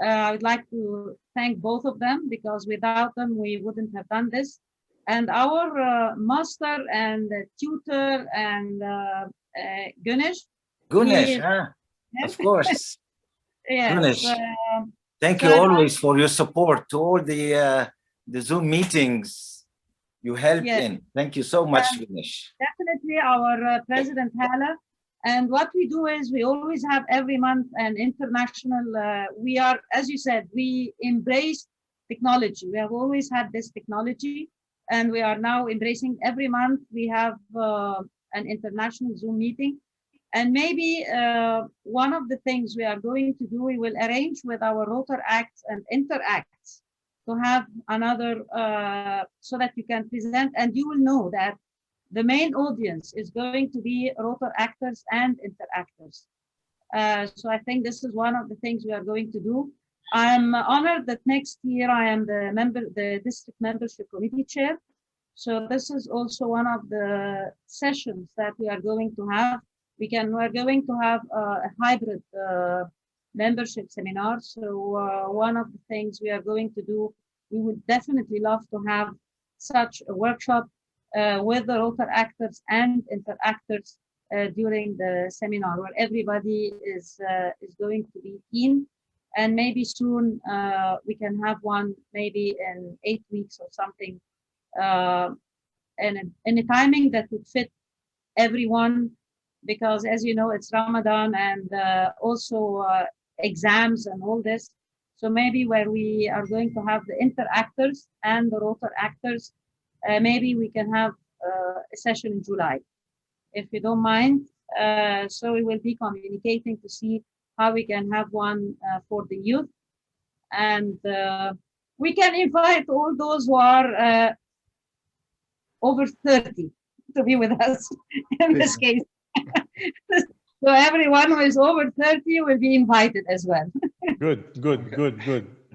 I would like to thank both of them, because without them, we wouldn't have done this. And our master and tutor and Gunesh. Of course. Yes. Gunesh, thank you always for your support to all the Zoom meetings you helped in. Thank you so much, Gunesh. Definitely our President Hala. And what we do is we always have every month an international, we are, as you said, we embrace technology. We have always had this technology, and we are now embracing every month. We have an international Zoom meeting. And maybe one of the things we are going to do, we will arrange with our Rotaracts and Interacts to have another, so that you can present, and you will know that the main audience is going to be Rotar actors and interactors. So I think this is one of the things we are going to do. I'm honored that next year I am the district membership committee chair. So this is also one of the sessions that we are going to have. We're going to have a hybrid membership seminar. So one of the things we are going to do, we would definitely love to have such a workshop with the Rotary actors and interactors during the seminar, where everybody is going to be keen. And maybe soon we can have one, maybe in 8 weeks or something, and in a timing that would fit everyone, because as you know, it's Ramadan and also exams and all this. So maybe where we are going to have the interactors and the Rotary actors, maybe we can have a session in July, if you don't mind. So we will be communicating to see how we can have one for the youth. And we can invite all those who are over 30 to be with us in this case. So everyone who is over 30 will be invited as well. Good.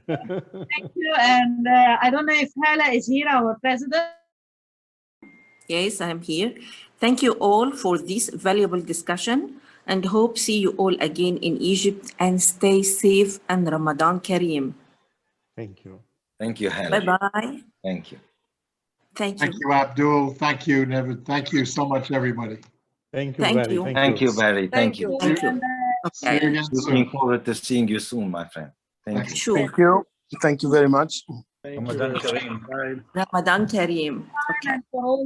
Thank you. And I don't know if Hala is here, our president. Yes, I'm here. Thank you all for this valuable discussion, and hope see you all again in Egypt, and stay safe and Ramadan Kareem. Thank you. Thank you, Hannah. Bye-bye. Thank you. Thank you. Thank you, Abdul. Thank you, Nevid. Thank you so much, everybody. Thank you, Thank Barry. you. Thank you, Barry. Thank you. Thank you. See you again Looking soon. forward to seeing you soon, my friend. Thank you. Sure. Thank you. Thank you very much. Ramadan Kareem. Bye. Ramadan Kareem. Okay.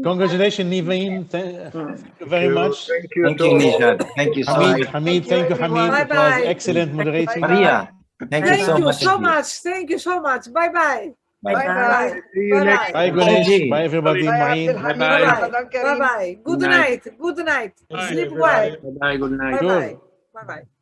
Congratulations, Niveen. Thank you very much. Thank you, Thank you, Nijad. Thank you so much. Hamid, thank you, Hamid. It was Bye-bye. excellent moderating. Maria, thank you Thank so you much. so much. Thank you so much. Bye-bye. Bye-bye. See you next Bye, time. Gunesh. Bye, everybody. Bye, Muin. Bye-bye. Bye-bye. Good Good night. night. Good night. Bye. Sleep well. Bye-bye. Good night. Sure. Bye-bye. Bye-bye.